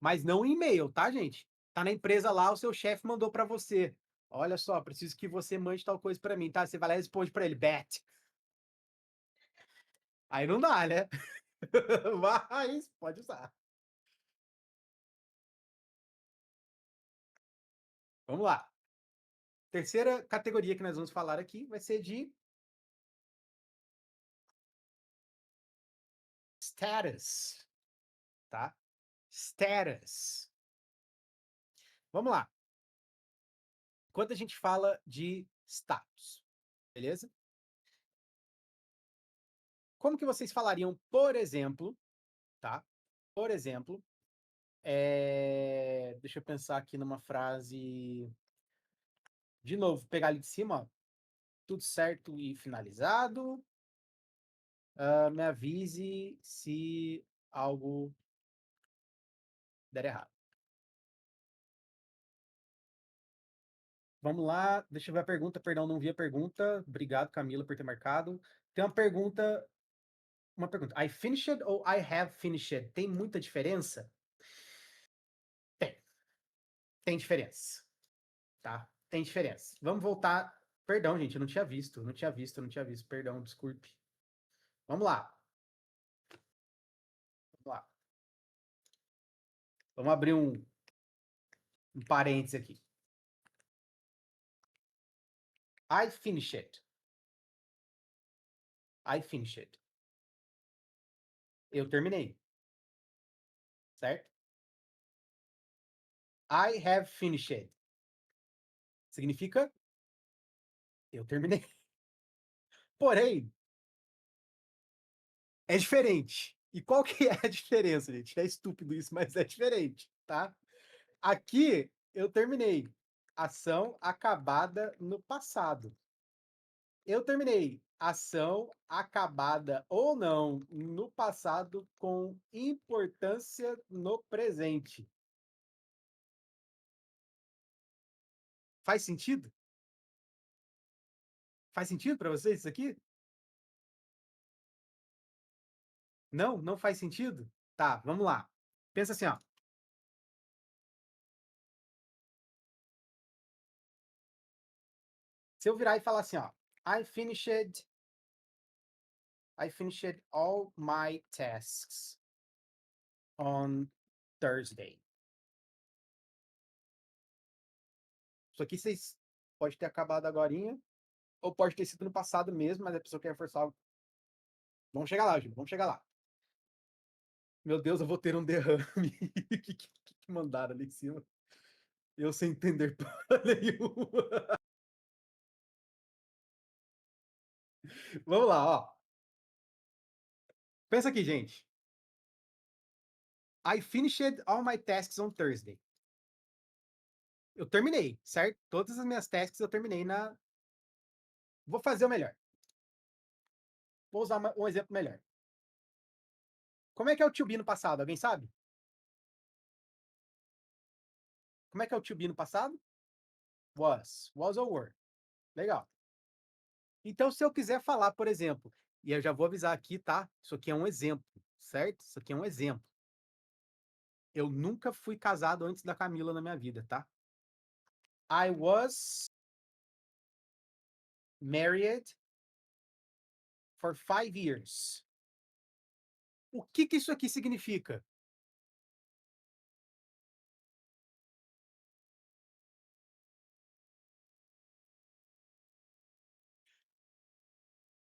mas não em e-mail, tá, gente? Tá na empresa lá, o seu chefe mandou para você. Olha só, preciso que você mande tal coisa para mim, tá? Você vai lá e responde para ele, bet. Aí não dá, né? Mas pode usar. Vamos lá. Terceira categoria que nós vamos falar aqui vai ser de status, tá? Status. Vamos lá. Quando a gente fala de status, beleza? Como que vocês falariam, por exemplo, tá? Por exemplo, deixa eu pensar aqui numa frase. De novo, pegar ali de cima, ó. Tudo certo e finalizado. Me avise se algo der errado. Vamos lá, deixa eu ver a pergunta. Perdão, não vi a pergunta. Obrigado, Camila, por ter marcado. Tem uma pergunta. Uma pergunta. I finished ou I have finished? Tem muita diferença? Tem. Tem diferença. Tá? Tem diferença. Vamos voltar. Perdão, gente, eu não tinha visto. Não tinha visto, não tinha visto. Perdão, desculpe. Vamos lá. Vamos lá. Vamos abrir um parênteses aqui. I finished. I finished. Eu terminei. Certo? I have finished. Significa eu terminei. Porém, é diferente. E qual que é a diferença, gente? É estúpido isso, mas é diferente, tá? Aqui eu terminei. Ação acabada no passado. Eu terminei. Ação acabada ou não no passado com importância no presente. Faz sentido? Faz sentido para vocês isso aqui? Não? Não faz sentido? Tá, vamos lá. Pensa assim, ó. Se eu virar e falar assim, ó, I finished, I finished all my tasks on Thursday. Isso aqui vocês pode ter acabado agorinha, ou pode ter sido no passado mesmo, mas a pessoa quer reforçar algo. Vamos chegar lá, Júlio, vamos chegar lá. Meu Deus, eu vou ter um derrame. O que mandaram ali em cima? Eu sem entender porra nenhuma. Vamos lá, ó. Pensa aqui, gente. I finished all my tasks on Thursday. Eu terminei, certo? Todas as minhas tasks eu terminei na. Vou fazer o melhor. Vou usar um exemplo melhor. Como é que é o to be no passado? Alguém sabe? Como é que é o to be no passado? Was. Was or were. Legal. Então, se eu quiser falar, por exemplo, e eu já vou avisar aqui, tá? Isso aqui é um exemplo, certo? Isso aqui é um exemplo. Eu nunca fui casado antes da Camila na minha vida, tá? I was married for 5 years. O que isso aqui significa?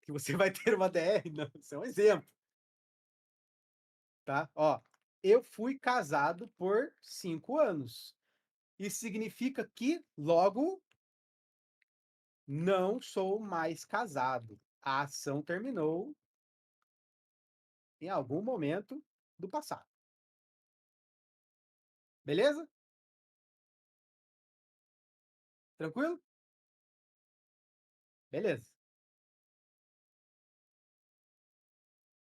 Que você vai ter uma DR? Não, isso é um exemplo, tá? Ó, eu fui casado por 5 anos. Isso significa que, logo, não sou mais casado. A ação terminou em algum momento do passado. Beleza? Tranquilo? Beleza.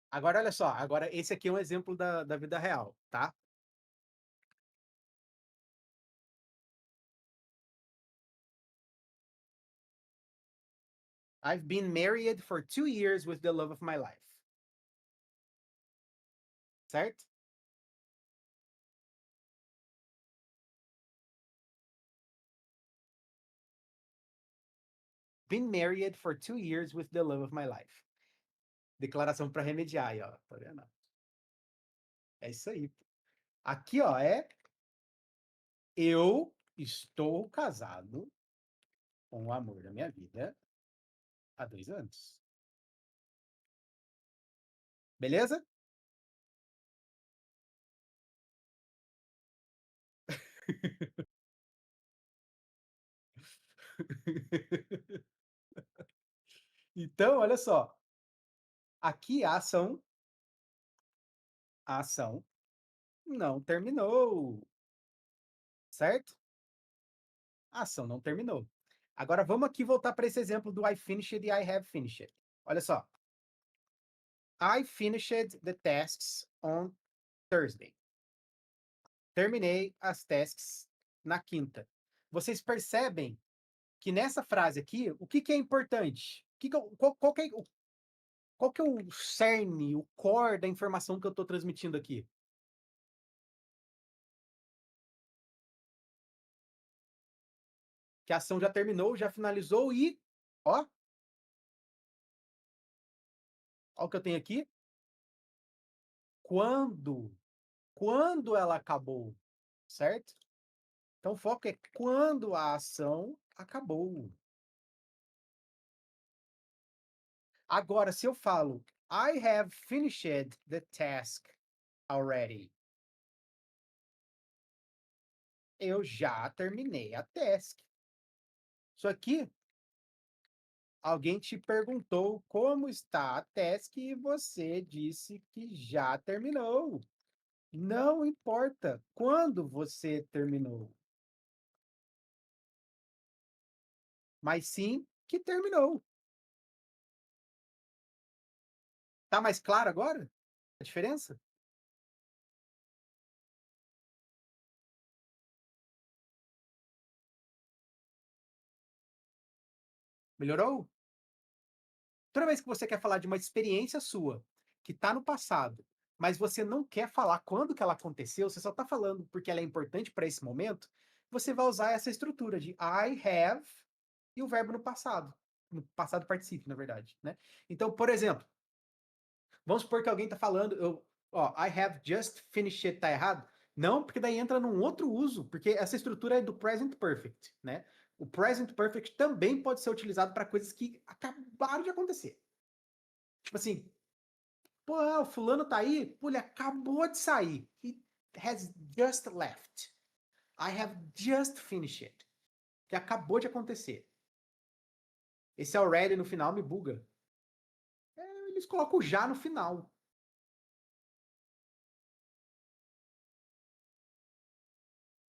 Agora, olha só. Agora, esse aqui é um exemplo da vida real, tá? I've been married for 2 years with the love of my life. Certo? Been married for 2 years with the love of my life. Declaração para remediar aí, ó. Tá vendo? É isso aí. Aqui, ó, é eu estou casado com o amor da minha vida há 2 anos. Beleza? Então, olha só. Aqui a ação não terminou, certo? A ação não terminou. Agora vamos aqui voltar para esse exemplo do I finished e I have finished. Olha só. I finished the tasks on Thursday. Terminei as tasks na quinta. Vocês percebem que nessa frase aqui, o que é importante? Qual que é o cerne, o core da informação que eu estou transmitindo aqui? Que a ação já terminou, já finalizou e, ó o que eu tenho aqui. Quando? Quando ela acabou, certo? Então o foco é quando a ação acabou. Agora, se eu falo I have finished the task already, eu já terminei a task. Isso aqui, alguém te perguntou como está a task e você disse que já terminou. Não importa quando você terminou, mas sim que terminou. Tá mais claro agora a diferença? Melhorou? Toda vez que você quer falar de uma experiência sua, que está no passado, mas você não quer falar quando que ela aconteceu, você só está falando porque ela é importante para esse momento, você vai usar essa estrutura de I have e o verbo no passado particípio, na verdade, né? Então, por exemplo, vamos supor que alguém está falando, I have just finished it, tá errado? Não, porque daí entra num outro uso, porque essa estrutura é do present perfect, né? O present perfect também pode ser utilizado para coisas que acabaram de acontecer. Tipo assim, pô, o fulano tá aí, pô, ele acabou de sair. He has just left. I have just finished it. Que acabou de acontecer. Esse already no final me buga. Eles colocam já no final.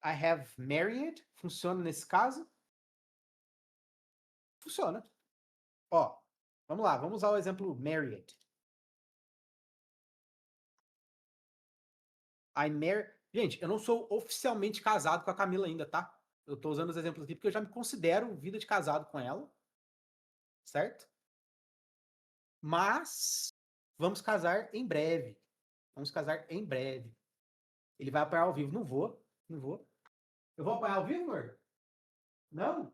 I have married, funciona nesse caso? Funciona. Ó, vamos lá, vamos usar o exemplo married. I married. Gente, eu não sou oficialmente casado com a Camila ainda, tá? Eu tô usando os exemplos aqui porque eu já me considero vida de casado com ela, certo? Mas vamos casar em breve. Vamos casar em breve. Ele vai apanhar ao vivo. Não vou, não vou. Eu vou apanhar ao vivo, amor? Não?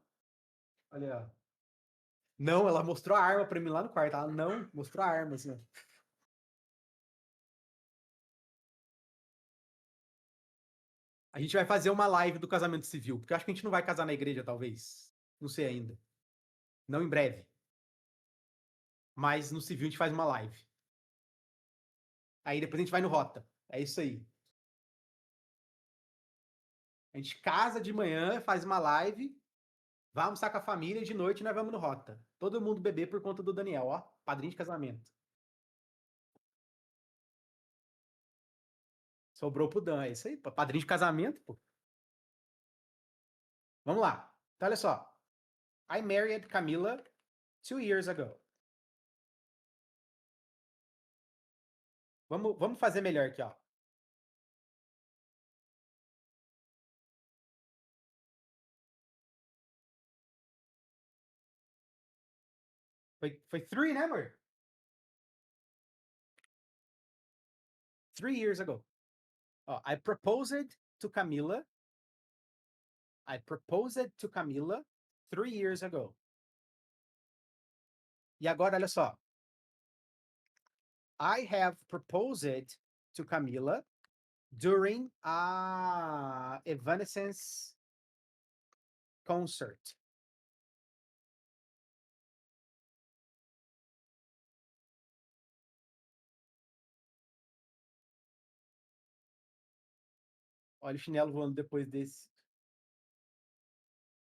Olha, ó. Não, ela mostrou a arma pra mim lá no quarto. Ela não mostrou a arma, assim, ó. A gente vai fazer uma live do casamento civil, porque eu acho que a gente não vai casar na igreja, talvez. Não sei ainda. Não em breve. Mas no civil a gente faz uma live. Aí depois a gente vai no Rota. É isso aí. A gente casa de manhã, faz uma live, vai almoçar com a família e de noite nós vamos no Rota. Todo mundo beber por conta do Daniel, ó. Padrinho de casamento. Sobrou pro Dan. É isso aí, pô. Padrinho de casamento, pô. Vamos lá. Então, olha só. I married Camila 2 years ago. Vamos fazer melhor aqui, ó. Foi 3, né, amor? 3 years ago. Ó, I proposed to Camila. I proposed to Camila 3 years ago. E agora, olha só. I have proposed to Camila during a Evanescence concert. Olha o chinelo voando depois desse.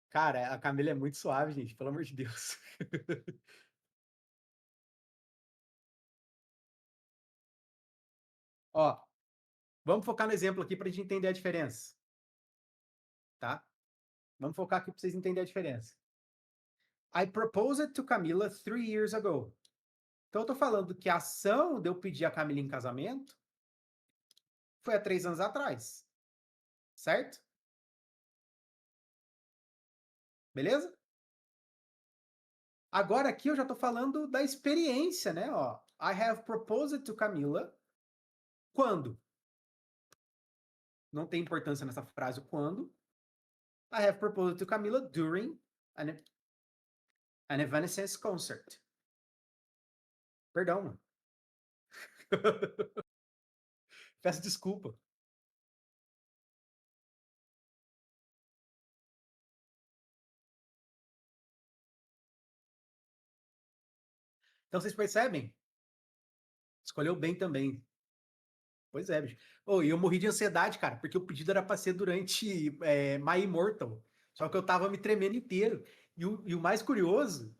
Cara, a Camila é muito suave, gente. Pelo amor de Deus. Ó, vamos focar no exemplo aqui para a gente entender a diferença, tá? Vamos focar aqui para vocês entenderem a diferença. I proposed to Camila 3 years ago. Então, eu tô falando que a ação de eu pedir a Camila em casamento foi há 3 anos atrás, certo? Beleza? Agora aqui eu já tô falando da experiência, né? Ó, I have proposed to Camila. Quando? Não tem importância nessa frase o quando. I have proposed to Camila during an Evanescence concert. Perdão, mano. Peço desculpa. Então vocês percebem? Escolheu bem também. Pois é, bicho. Oh, e eu morri de ansiedade, cara, porque o pedido era pra ser durante My Immortal. Só que eu tava me tremendo inteiro. E o mais curioso,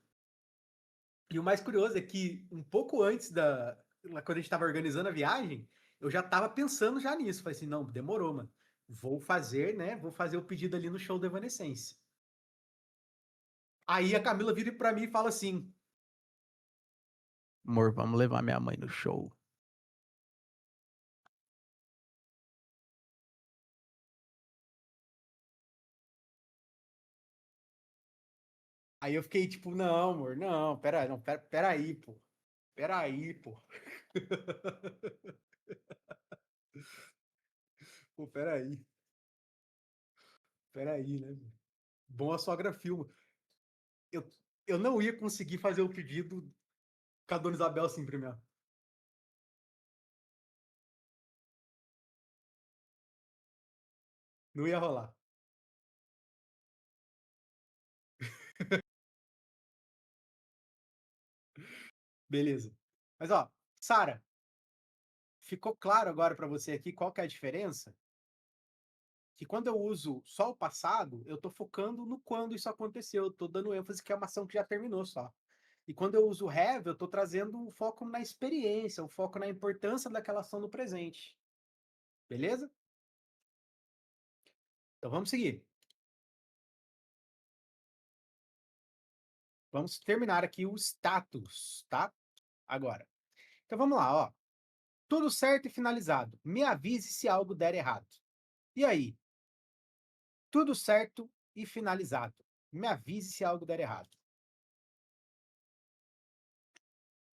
é que um pouco antes quando a gente tava organizando a viagem, eu já tava pensando já nisso. Falei assim, não, demorou, mano. Vou fazer, né? Vou fazer o pedido ali no show da Evanescence. Aí a Camila vira pra mim e fala assim: amor, vamos levar minha mãe no show. Aí eu fiquei tipo, não, amor, não, pera, não, pera aí, pô. Pera aí, pô. Pô, pera aí. Pera aí, né? Bom a sogra filma. Eu, eu não ia conseguir fazer o pedido com a Dona Isabel assim primeiro. Não ia rolar. Beleza. Mas ó, Sara, ficou claro agora para você aqui qual que é a diferença? Que quando eu uso só o passado, eu tô focando no quando isso aconteceu, eu tô dando ênfase que é uma ação que já terminou só. E quando eu uso have, eu tô trazendo o foco na experiência, o foco na importância daquela ação no presente. Beleza? Então vamos seguir. Vamos terminar aqui o status, tá? Agora. Então vamos lá, ó. Tudo certo e finalizado. Me avise se algo der errado. E aí? Tudo certo e finalizado. Me avise se algo der errado.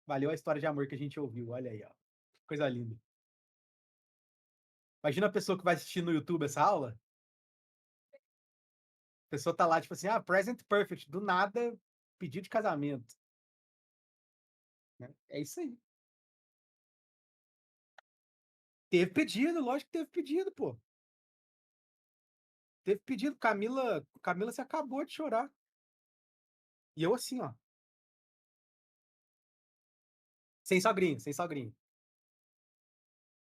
Valeu a história de amor que a gente ouviu. Olha aí, ó. Coisa linda. Imagina a pessoa que vai assistir no YouTube essa aula. A pessoa tá lá, tipo assim, present perfect. Do nada, pedido de casamento. Né? É isso aí. Teve pedido, lógico que teve pedido, pô. Teve pedido. Camila se acabou de chorar. E eu assim, ó. Sem sogrinho, sem sogrinho.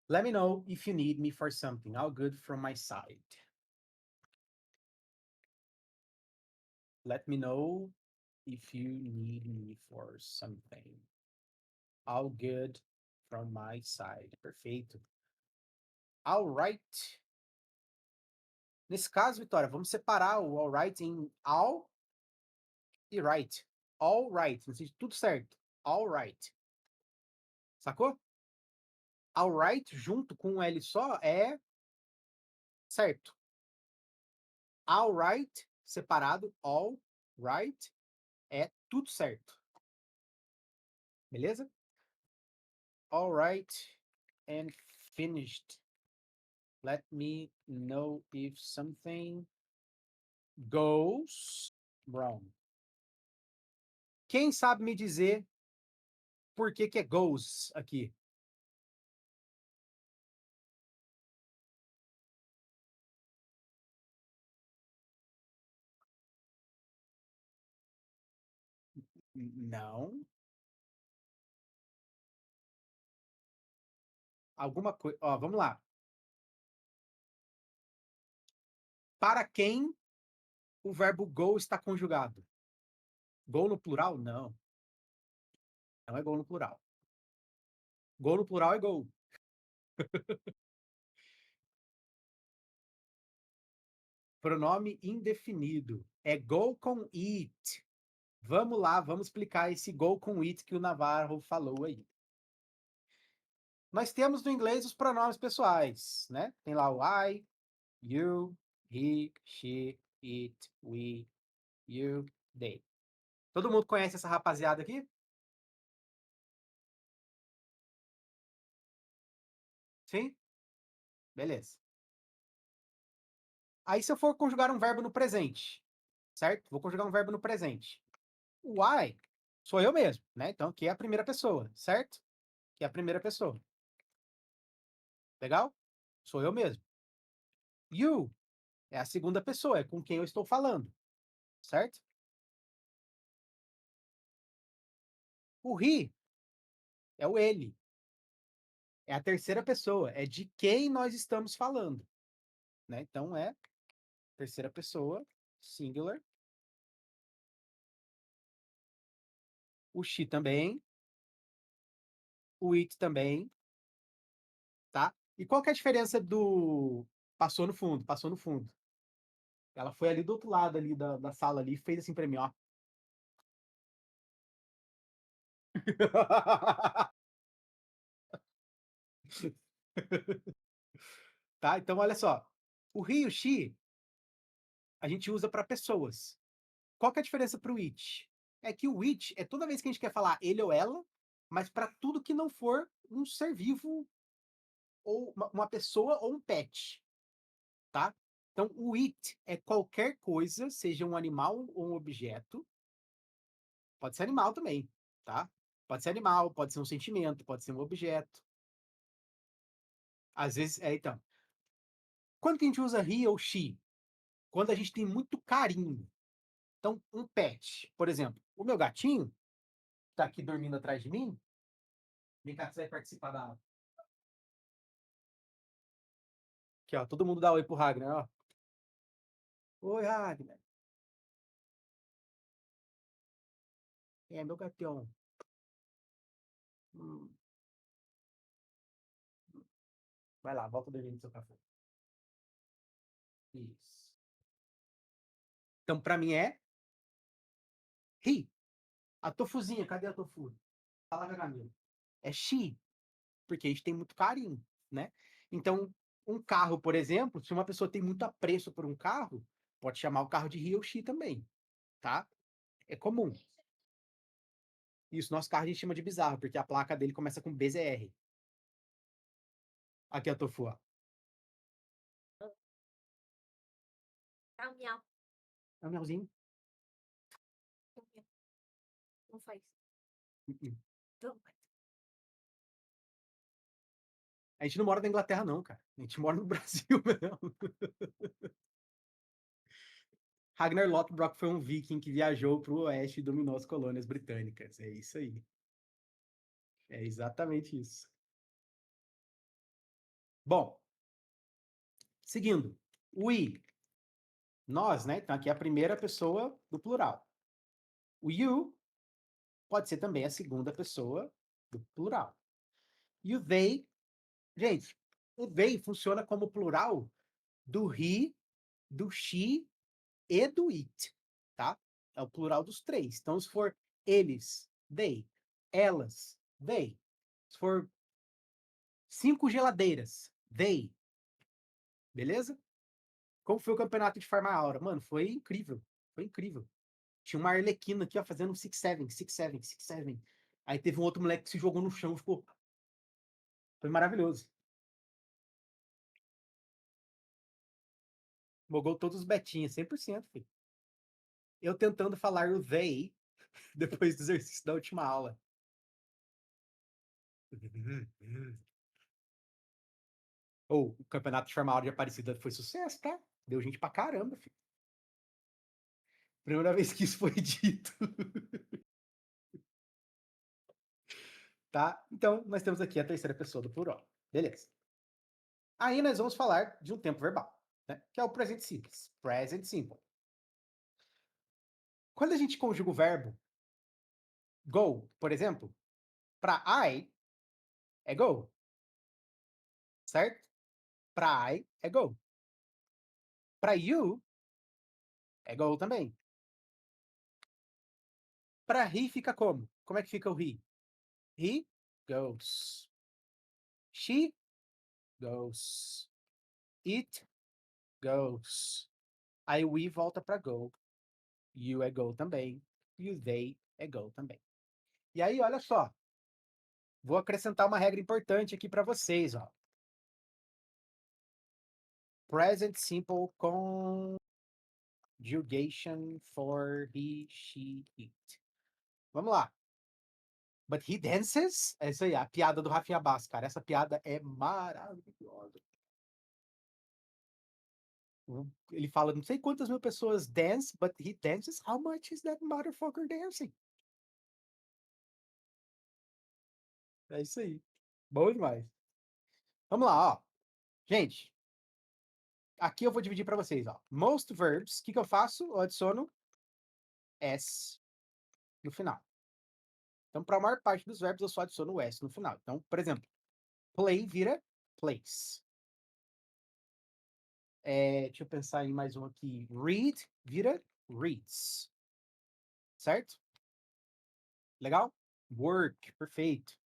Let me know if you need me for something. All good from my side. Let me know if you need me for something. All good from my side. Perfeito. All right. Nesse caso, Vitória, vamos separar o all right em all e right. All right. No sentido, tudo certo. All right. Sacou? All right junto com um L só é certo. All right separado, all right é tudo certo. Beleza? All right and finished. Let me know if something goes wrong. Quem sabe me dizer por que é goes aqui? Não. Alguma coisa. Ó, vamos lá. Para quem o verbo go está conjugado? Go no plural? Não. Não é go no plural. Go no plural é go. Pronome indefinido. É go com it. Vamos lá, vamos explicar esse go com it que o Navarro falou aí. Nós temos no inglês os pronomes pessoais, né? Tem lá o I, you, he, she, it, we, you, they. Todo mundo conhece essa rapaziada aqui? Sim? Beleza. Aí se eu for conjugar um verbo no presente, certo? Vou conjugar um verbo no presente. O I sou eu mesmo, né? Então aqui é a primeira pessoa, certo? Que é a primeira pessoa. Legal? Sou eu mesmo. You é a segunda pessoa, é com quem eu estou falando, certo? O he é o ele, é a terceira pessoa, é de quem nós estamos falando, né? Então é terceira pessoa, singular. O she também, o it também, tá? E qual que é a diferença do passou no fundo? Passou no fundo. Ela foi ali do outro lado ali da sala ali e fez assim pra mim, ó. Tá? Então olha só. O he e o she a gente usa para pessoas, Qual que é a diferença para o it? É que o it é toda vez que a gente quer falar ele ou ela, mas para tudo que não for um ser vivo, ou uma pessoa ou um pet, tá? Então, o it é qualquer coisa, seja um animal ou um objeto. Pode ser animal também, tá? Pode ser animal, pode ser um sentimento, pode ser um objeto. Às vezes, então. Quando que a gente usa he ou she? Quando a gente tem muito carinho. Então, um pet, por exemplo, o meu gatinho tá aqui dormindo atrás de mim. Vem cá, você vai participar da. Aqui, ó, todo mundo dá oi pro Ragnar, ó. Oi, Ragnar. É, meu gatão. Hum, vai lá, volta dormir no seu café. Isso. Então, pra mim é he. A tofuzinha, cadê a tofu? Fala com a Camila. É she, porque a gente tem muito carinho, né? Então, um carro, por exemplo, se uma pessoa tem muito apreço por um carro, pode chamar o carro de he ou she também, tá? É comum. Isso, nosso carro a gente chama de bizarro, porque a placa dele começa com BZR. Aqui a tofu, ó. É um miau. É um melzinho. Não faz. Uh-uh. Então, A gente não mora na Inglaterra, não, cara. A gente mora no Brasil mesmo. Ragnar Lothbrok foi um viking que viajou para o oeste e dominou as colônias britânicas. É isso aí. É exatamente isso. Bom, seguindo. We, nós, né? Então aqui é a primeira pessoa do plural. O you pode ser também a segunda pessoa do plural. E o they, gente, o they funciona como plural do he, do she e do it, tá? É o plural dos três. Então, se for eles, they, elas, they. Se for 5 geladeiras, they. Beleza? Como foi o campeonato de Farma Aura? Mano, foi incrível. Foi incrível. Tinha uma Arlequina aqui, ó, fazendo um 6-7, 6-7, 6-7. Aí teve um outro moleque que se jogou no chão, ficou. Foi maravilhoso. Bogou todos os betinhos, 100%, filho. Eu tentando falar o they depois do exercício da última aula. Ou o campeonato de Farma Aura de Aparecida foi sucesso, tá? Deu gente pra caramba, filho. Primeira vez que isso foi dito. Tá? Então, nós temos aqui a terceira pessoa do plural. Beleza. Aí nós vamos falar de um tempo verbal, né? Que é o present simples. Present simple. Quando a gente conjuga o verbo go, por exemplo, para I é go, certo? Para I é go. Para you é go também. Para he fica como? Como é que fica o he? He goes. She goes. It goes. Aí we volta para go. You é go também. You, they é go também. E aí, olha só. Vou acrescentar uma regra importante aqui para vocês, ó. Present simple conjugation for he, she, it. Vamos lá. But he dances? É isso aí, a piada do Rafinha Bass, cara. Essa piada é maravilhosa. Ele fala, não sei quantas mil pessoas dance, but he dances. How much is that motherfucker dancing? É isso aí. Bom demais. Vamos lá, ó. Gente, aqui eu vou dividir para vocês, ó. Most verbs, o que eu faço? Eu adiciono S no final. Então, para a maior parte dos verbos, eu só adiciono o S no final. Então, por exemplo, play vira plays. Deixa eu pensar em mais um aqui. Read vira reads. Certo? Legal? Work, perfeito.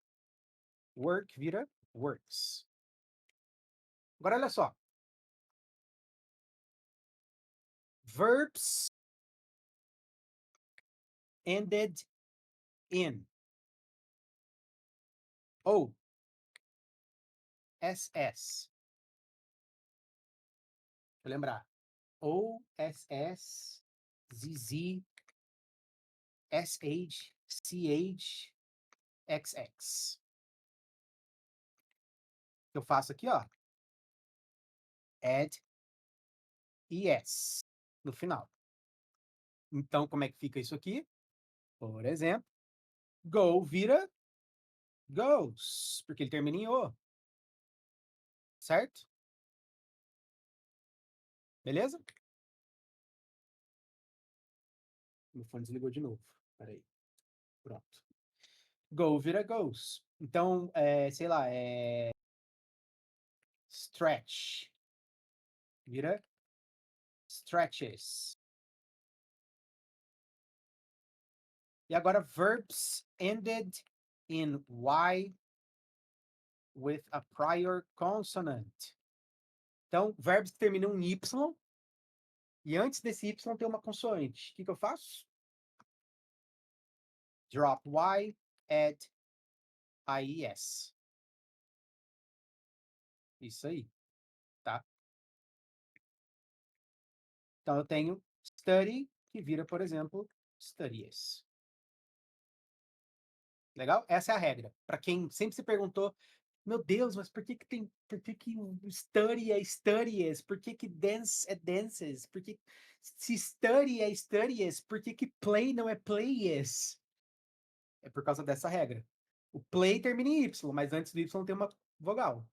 Work vira works. Agora, olha só. Verbs ended in. Ou SS. Vou lembrar. Ou SS, ZZ, SH, CH, XX. Eu faço aqui, ó. Add ES no final. Então, como é que fica isso aqui? Por exemplo, go vira goes, porque ele termina em O. Certo? Beleza? Meu fone desligou de novo. Peraí. Pronto. Go vira goes. Então, sei lá, stretch. Vira stretches. E agora, verbs ended in Y with a prior consonant. Então, verbos que terminam em Y, e antes desse Y tem uma consoante. O que eu faço? Drop Y, add IES. Isso aí, tá? Então, eu tenho study, que vira, por exemplo, studies. Legal? Essa é a regra. Para quem sempre se perguntou, meu Deus, mas por que o study é studies? Por que dance é dances? Se study é studies, por que play não é playes? É por causa dessa regra. O play termina em Y, mas antes do Y tem uma vogal.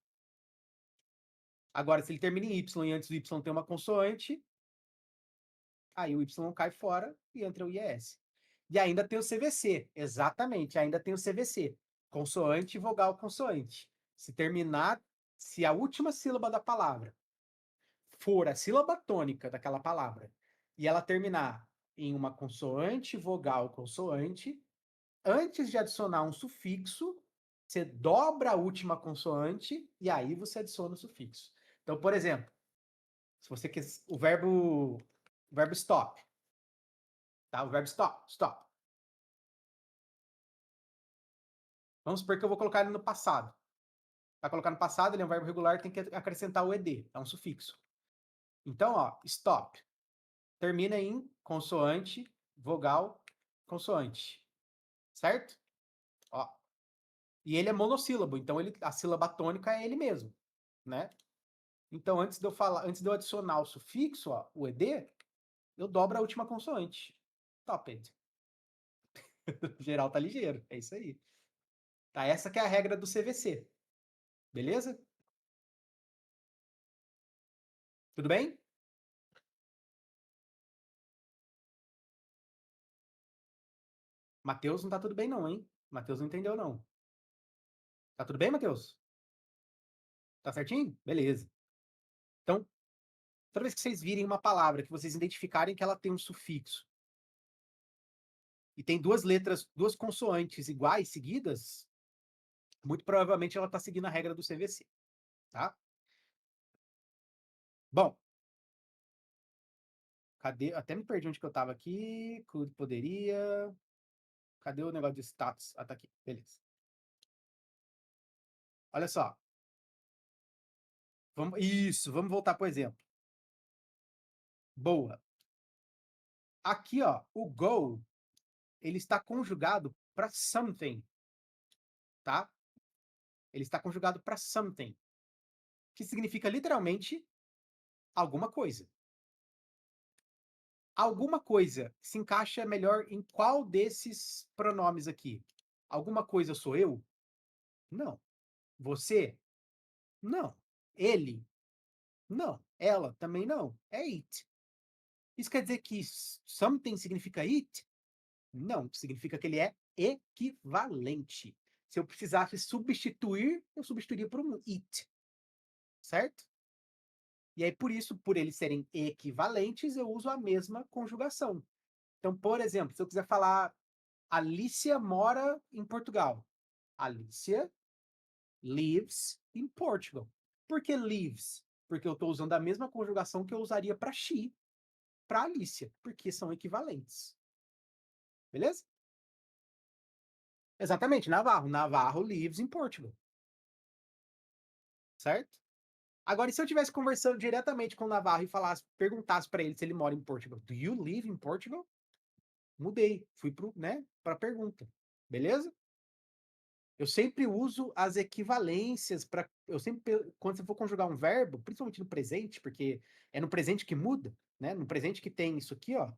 Agora, se ele termina em Y e antes do Y tem uma consoante, aí o Y cai fora e entra o IES. E ainda tem o CVC. Exatamente, ainda tem o CVC. Consoante, vogal, consoante. Se a última sílaba da palavra for a sílaba tônica daquela palavra e ela terminar em uma consoante, vogal, consoante, antes de adicionar um sufixo, você dobra a última consoante e aí você adiciona o sufixo. Então, por exemplo, se você quer o verbo stop, tá? O verbo stop. Vamos supor que eu vou colocar ele no passado. Para colocar no passado, ele é um verbo regular, tem que acrescentar o ed, é um sufixo. Então, ó, stop termina em consoante, vogal, consoante. Certo? Ó. E ele é monossílabo, então a sílaba tônica é ele mesmo, né? Então, antes de eu adicionar o sufixo, ó, o ed, eu dobro a última consoante. Stopped. O geral tá ligeiro, é isso aí. Tá, essa que é a regra do CVC. Beleza? Tudo bem? Matheus não tá tudo bem não, hein? Matheus não entendeu não. Tá tudo bem, Matheus? Tá certinho? Beleza. Então, toda vez que vocês virem uma palavra que vocês identificarem que ela tem um sufixo e tem duas letras, duas consoantes iguais, seguidas, muito provavelmente ela está seguindo a regra do CVC, tá? Bom, cadê? Até me perdi onde que eu estava aqui. Poderia. Cadê o negócio de status? Ah, tá aqui. Beleza. Olha só. Vamos voltar para o exemplo. Boa. Aqui, ó, o go, ele está conjugado para something, tá? Ele está conjugado para something, que significa literalmente alguma coisa. Alguma coisa se encaixa melhor em qual desses pronomes aqui? Alguma coisa sou eu? Não. Você? Não. Ele? Não. Ela? Também não. É it. Isso quer dizer que something significa it? Não. Significa que ele é equivalente. Se eu precisasse substituir, eu substituiria por um it. Certo? E aí, por isso, por eles serem equivalentes, eu uso a mesma conjugação. Então, por exemplo, se eu quiser falar Alicia mora em Portugal. Alicia lives in Portugal. Por que lives? Porque eu estou usando a mesma conjugação que eu usaria para she, para Alicia, porque são equivalentes. Beleza? Exatamente, Navarro. Navarro lives in Portugal. Certo? Agora, e se eu estivesse conversando diretamente com o Navarro e perguntasse para ele se ele mora em Portugal? Do you live in Portugal? Mudei, fui para a pergunta. Beleza? Eu sempre uso as equivalências para. Quando você for conjugar um verbo, principalmente no presente, porque é no presente que muda, né? No presente que tem isso aqui, ó.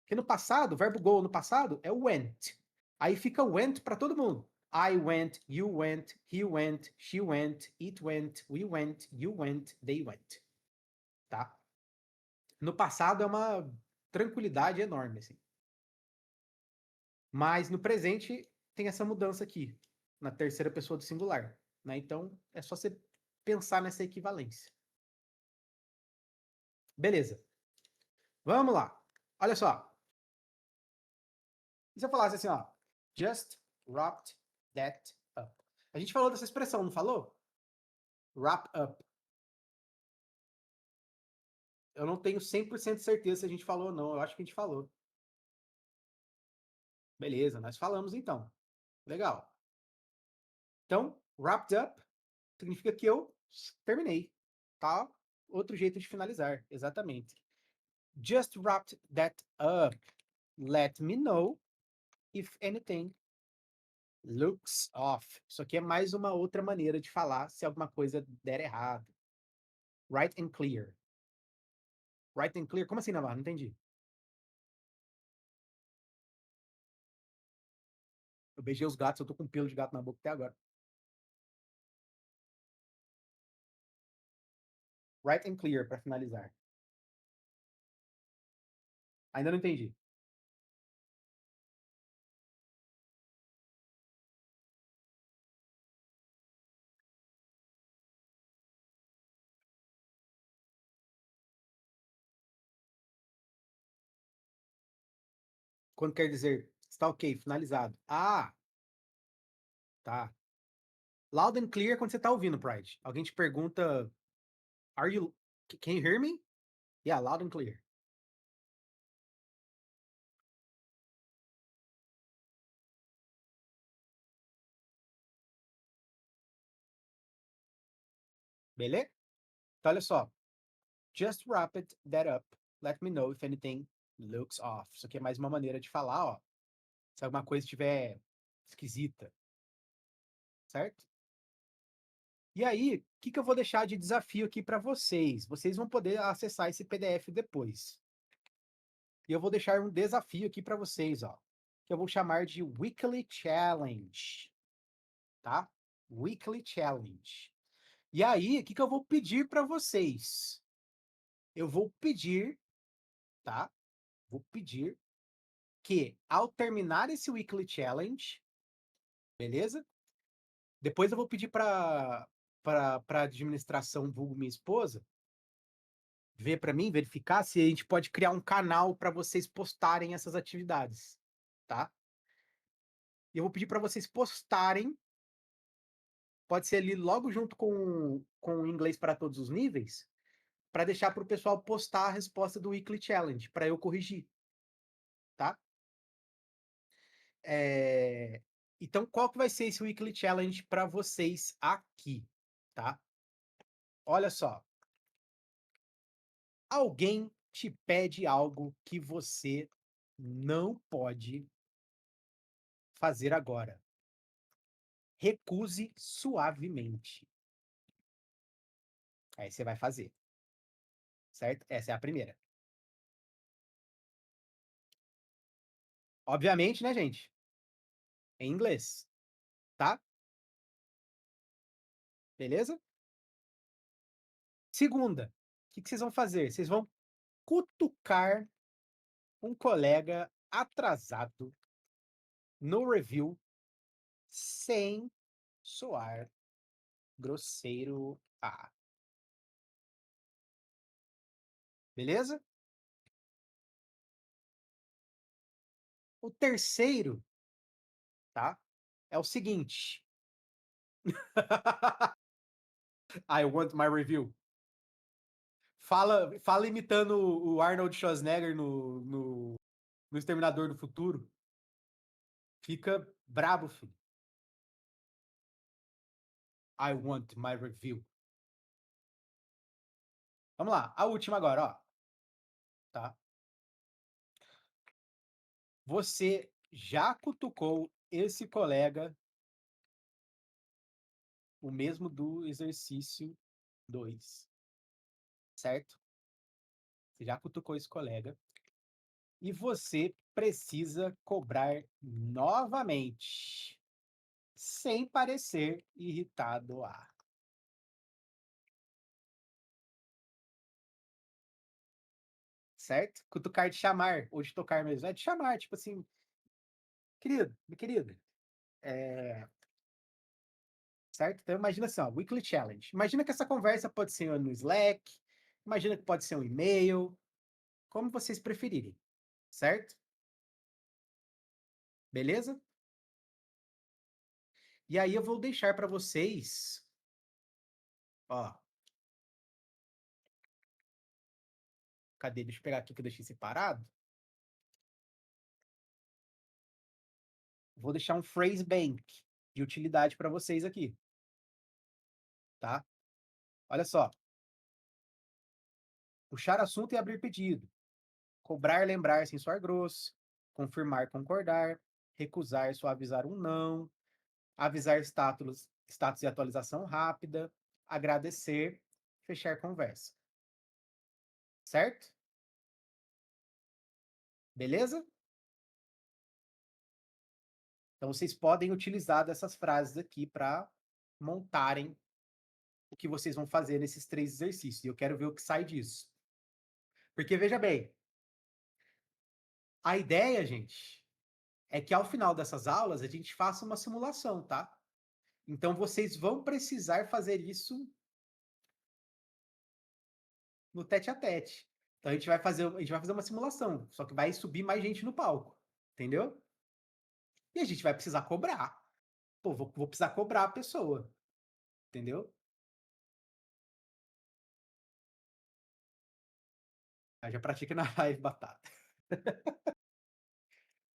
Porque no passado, o verbo go no passado é went. Aí fica went para todo mundo. I went, you went, he went, she went, it went, we went, you went, they went. Tá? No passado é uma tranquilidade enorme, assim. Mas no presente tem essa mudança aqui, na terceira pessoa do singular. Né? Então é só você pensar nessa equivalência. Beleza. Vamos lá. Olha só. E se eu falasse assim, ó, just wrapped that up. A gente falou dessa expressão, não falou? Wrap up. Eu não tenho 100% certeza se a gente falou ou não. Eu acho que a gente falou. Beleza, nós falamos então. Legal. Então, wrapped up significa que eu terminei. Tá? Outro jeito de finalizar, exatamente. Just wrapped that up. Let me know if anything looks off. Isso aqui é mais uma outra maneira de falar se alguma coisa der errado. Right and clear. Right and clear? Como assim, Navarro? Não entendi. Eu beijei os gatos, eu tô com pelo de gato na boca até agora. Right and clear, para finalizar. Ainda não entendi. Quando quer dizer está ok, finalizado. Ah, tá. Loud and clear é quando você tá ouvindo, Pride. Alguém te pergunta, can you hear me? Yeah, loud and clear. Beleza? Então, olha só. Just wrap that up. Let me know if anything looks off. Isso aqui é mais uma maneira de falar, ó. Se alguma coisa estiver esquisita. Certo? E aí, o que eu vou deixar de desafio aqui para vocês? Vocês vão poder acessar esse PDF depois. E eu vou deixar um desafio aqui para vocês, ó, que eu vou chamar de Weekly Challenge, tá? Weekly Challenge. E aí, o que eu vou pedir para vocês? Eu vou pedir, tá? Vou pedir que, ao terminar esse Weekly Challenge, beleza? Depois eu vou pedir para administração, vulgo minha esposa, ver para mim, verificar se a gente pode criar um canal para vocês postarem essas atividades, tá? E eu vou pedir para vocês postarem, pode ser ali logo junto com o inglês para todos os níveis, para deixar para o pessoal postar a resposta do Weekly Challenge, para eu corrigir, tá? Então, qual que vai ser esse Weekly Challenge para vocês aqui, tá? Olha só. Alguém te pede algo que você não pode fazer agora. Recuse suavemente. Aí você vai fazer. Certo? Essa é a primeira. Obviamente, né, gente? Em inglês. Tá? Beleza? Segunda. O que vocês vão fazer? Vocês vão cutucar um colega atrasado no review sem soar grosseiro. Ah. Beleza? O terceiro, tá? É o seguinte. I want my review. Fala imitando o Arnold Schwarzenegger no no Exterminador do Futuro, fica brabo, filho. I want my review. Vamos lá, a última agora, ó. Tá? Você já cutucou esse colega, o mesmo do exercício 2, certo? Você já cutucou esse colega e você precisa cobrar novamente, sem parecer irritado. Certo? Cutucar de chamar, ou de tocar mesmo. É de chamar, tipo assim, querido, minha querida. Certo? Então imagina assim, ó, Weekly Challenge. Imagina que essa conversa pode ser no Slack, imagina que pode ser um e-mail, como vocês preferirem, certo? Beleza? E aí eu vou deixar para vocês, ó, cadê? Deixa eu pegar aqui que eu deixei separado. Vou deixar um phrase bank de utilidade para vocês aqui, tá? Olha só. Puxar assunto e abrir pedido. Cobrar, lembrar sem soar grosso. Confirmar, concordar. Recusar, suavizar um não. Avisar status e atualização rápida. Agradecer. Fechar conversa. Certo? Beleza? Então vocês podem utilizar dessas frases aqui para montarem o que vocês vão fazer nesses 3 exercícios. E eu quero ver o que sai disso. Porque veja bem, a ideia, gente, é que ao final dessas aulas a gente faça uma simulação, tá? Então vocês vão precisar fazer isso no tete a tete. Então a gente vai fazer uma simulação, só que vai subir mais gente no palco, entendeu? E a gente vai precisar cobrar. Pô, vou precisar cobrar a pessoa, entendeu? Aí já pratica na live batata.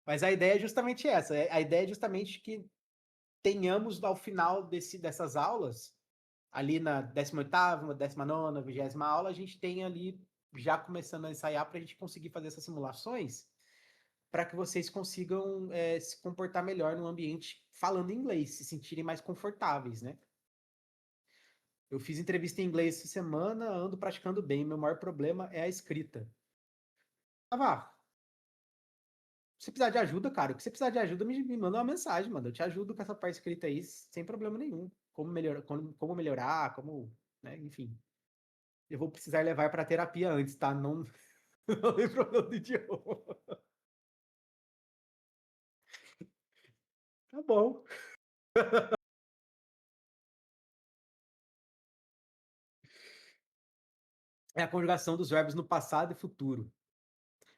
Mas a ideia é justamente essa. A ideia é justamente que tenhamos ao final dessas aulas, ali na 18ª, 19ª, 20ª aula, a gente tem ali já começando a ensaiar para a gente conseguir fazer essas simulações para que vocês consigam se comportar melhor no ambiente falando inglês, se sentirem mais confortáveis, né? Eu fiz entrevista em inglês essa semana, ando praticando bem. Meu maior problema é a escrita. Ah, vá. Se precisar de ajuda, cara, se você precisar de ajuda, me manda uma mensagem, mano. Eu te ajudo com essa parte escrita aí, sem problema nenhum. Como melhorar, como, né, enfim. Eu vou precisar levar para terapia antes, tá? Não, não tem problema do idioma. Tá bom. É a conjugação dos verbos no passado e futuro.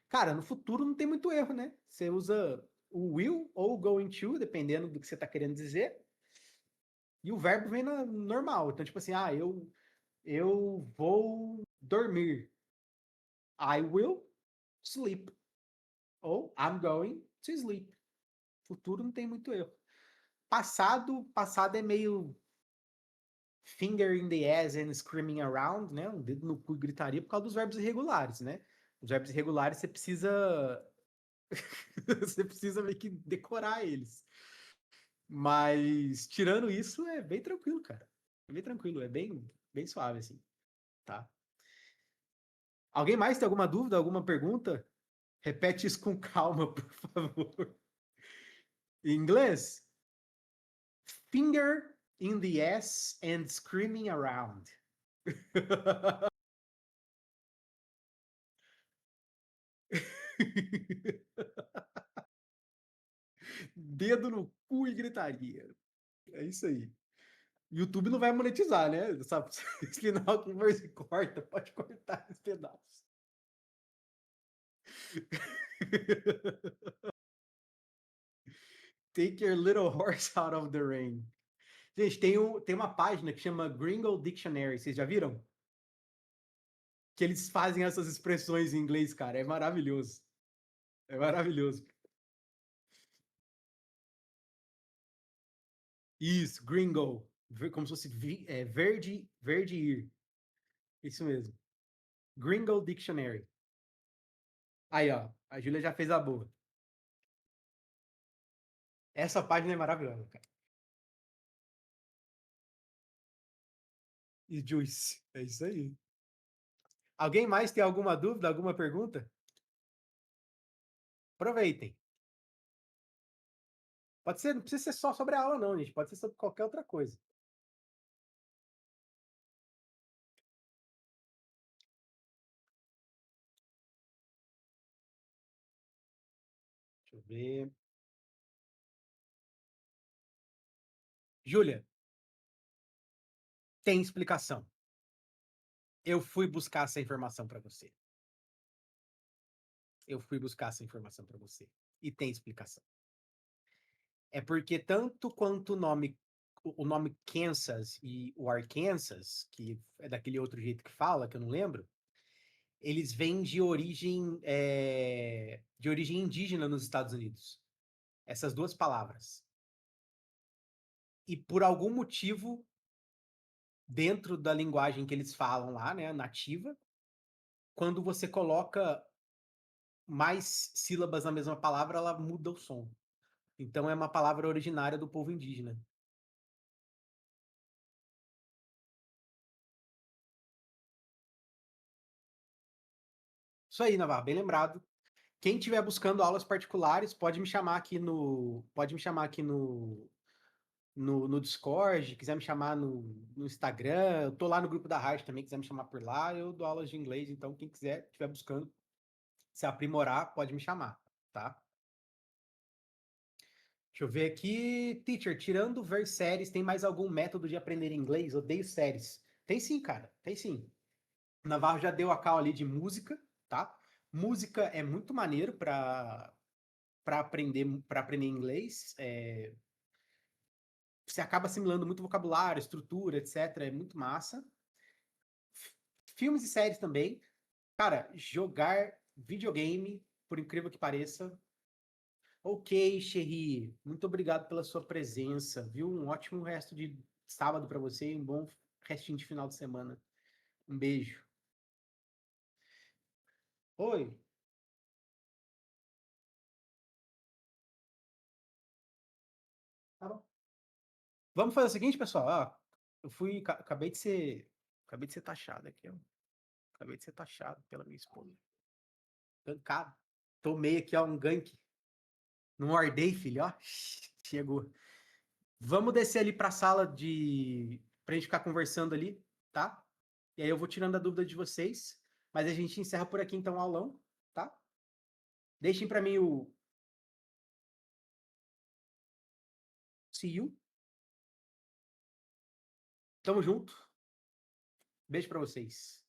Cara, no futuro não tem muito erro, né? Você usa o will ou o going to, dependendo do que você está querendo dizer, e o verbo vem normal. Então, tipo assim, eu vou dormir. I will sleep. Ou I'm going to sleep. Futuro não tem muito erro. Passado é meio finger in the ass and screaming around, né? Um dedo no cu e gritaria por causa dos verbos irregulares, né? Os verbos irregulares você precisa você precisa meio que decorar eles. Mas tirando isso, é bem tranquilo, cara. É bem tranquilo, é bem suave assim, tá? Alguém mais tem alguma dúvida, alguma pergunta? Repete isso com calma, por favor. Em inglês? Finger in the ass and screaming around. Dedo no cu e gritaria. É isso aí. YouTube não vai monetizar, né? Sabe? Esse final que você corta, pode cortar esse pedaço. Take your little horse out of the rain. Gente, tem uma página que chama Gringo Dictionary, vocês já viram? Que eles fazem essas expressões em inglês, cara, é maravilhoso. É maravilhoso. Isso, gringo. Como se fosse verde, verde ir. Isso mesmo. Gringo Dictionary. Aí, ó. A Júlia já fez a boa. Essa página é maravilhosa, cara. E Juice. É isso aí. Alguém mais tem alguma dúvida, alguma pergunta? Aproveitem. Pode ser, não precisa ser só sobre a aula, não, gente. Pode ser sobre qualquer outra coisa. Deixa eu ver. Júlia, tem explicação. Eu fui buscar essa informação para você. Eu fui buscar essa informação para você. E tem explicação. É porque tanto quanto o nome Kansas e o Arkansas, que é daquele outro jeito que fala, que eu não lembro, eles vêm de origem indígena nos Estados Unidos. Essas duas palavras. E por algum motivo, dentro da linguagem que eles falam lá, né, nativa, quando você coloca mais sílabas na mesma palavra, ela muda o som. Então é uma palavra originária do povo indígena. Isso aí, Navarro, bem lembrado. Quem estiver buscando aulas particulares, pode me chamar aqui no Discord, quiser me chamar no Instagram, eu tô lá no grupo da rádio também, quiser me chamar por lá, eu dou aulas de inglês, então quem quiser, estiver buscando se aprimorar, pode me chamar, tá? Deixa eu ver aqui. Teacher, tirando ver séries, tem mais algum método de aprender inglês? Odeio séries. Tem sim, cara. Tem sim. O Navarro já deu a call ali de música, tá? Música é muito maneiro para aprender inglês. Você acaba assimilando muito vocabulário, estrutura, etc. É muito massa. Filmes e séries também. Cara, jogar videogame, por incrível que pareça. Ok, Sherry, muito obrigado pela sua presença, viu? Um ótimo resto de sábado para você e um bom restinho de final de semana. Um beijo. Oi. Tá bom. Vamos fazer o seguinte, pessoal. Ó, eu acabei de ser taxado aqui, ó. Acabei de ser taxado pela minha esposa. Gankado. Tomei aqui, ó, um gank. Não ordei, filho, ó. Chegou. Vamos descer ali pra sala pra gente ficar conversando ali, tá? E aí eu vou tirando a dúvida de vocês. Mas a gente encerra por aqui então o aulão, tá? Deixem pra mim o see you. Tamo junto. Beijo pra vocês.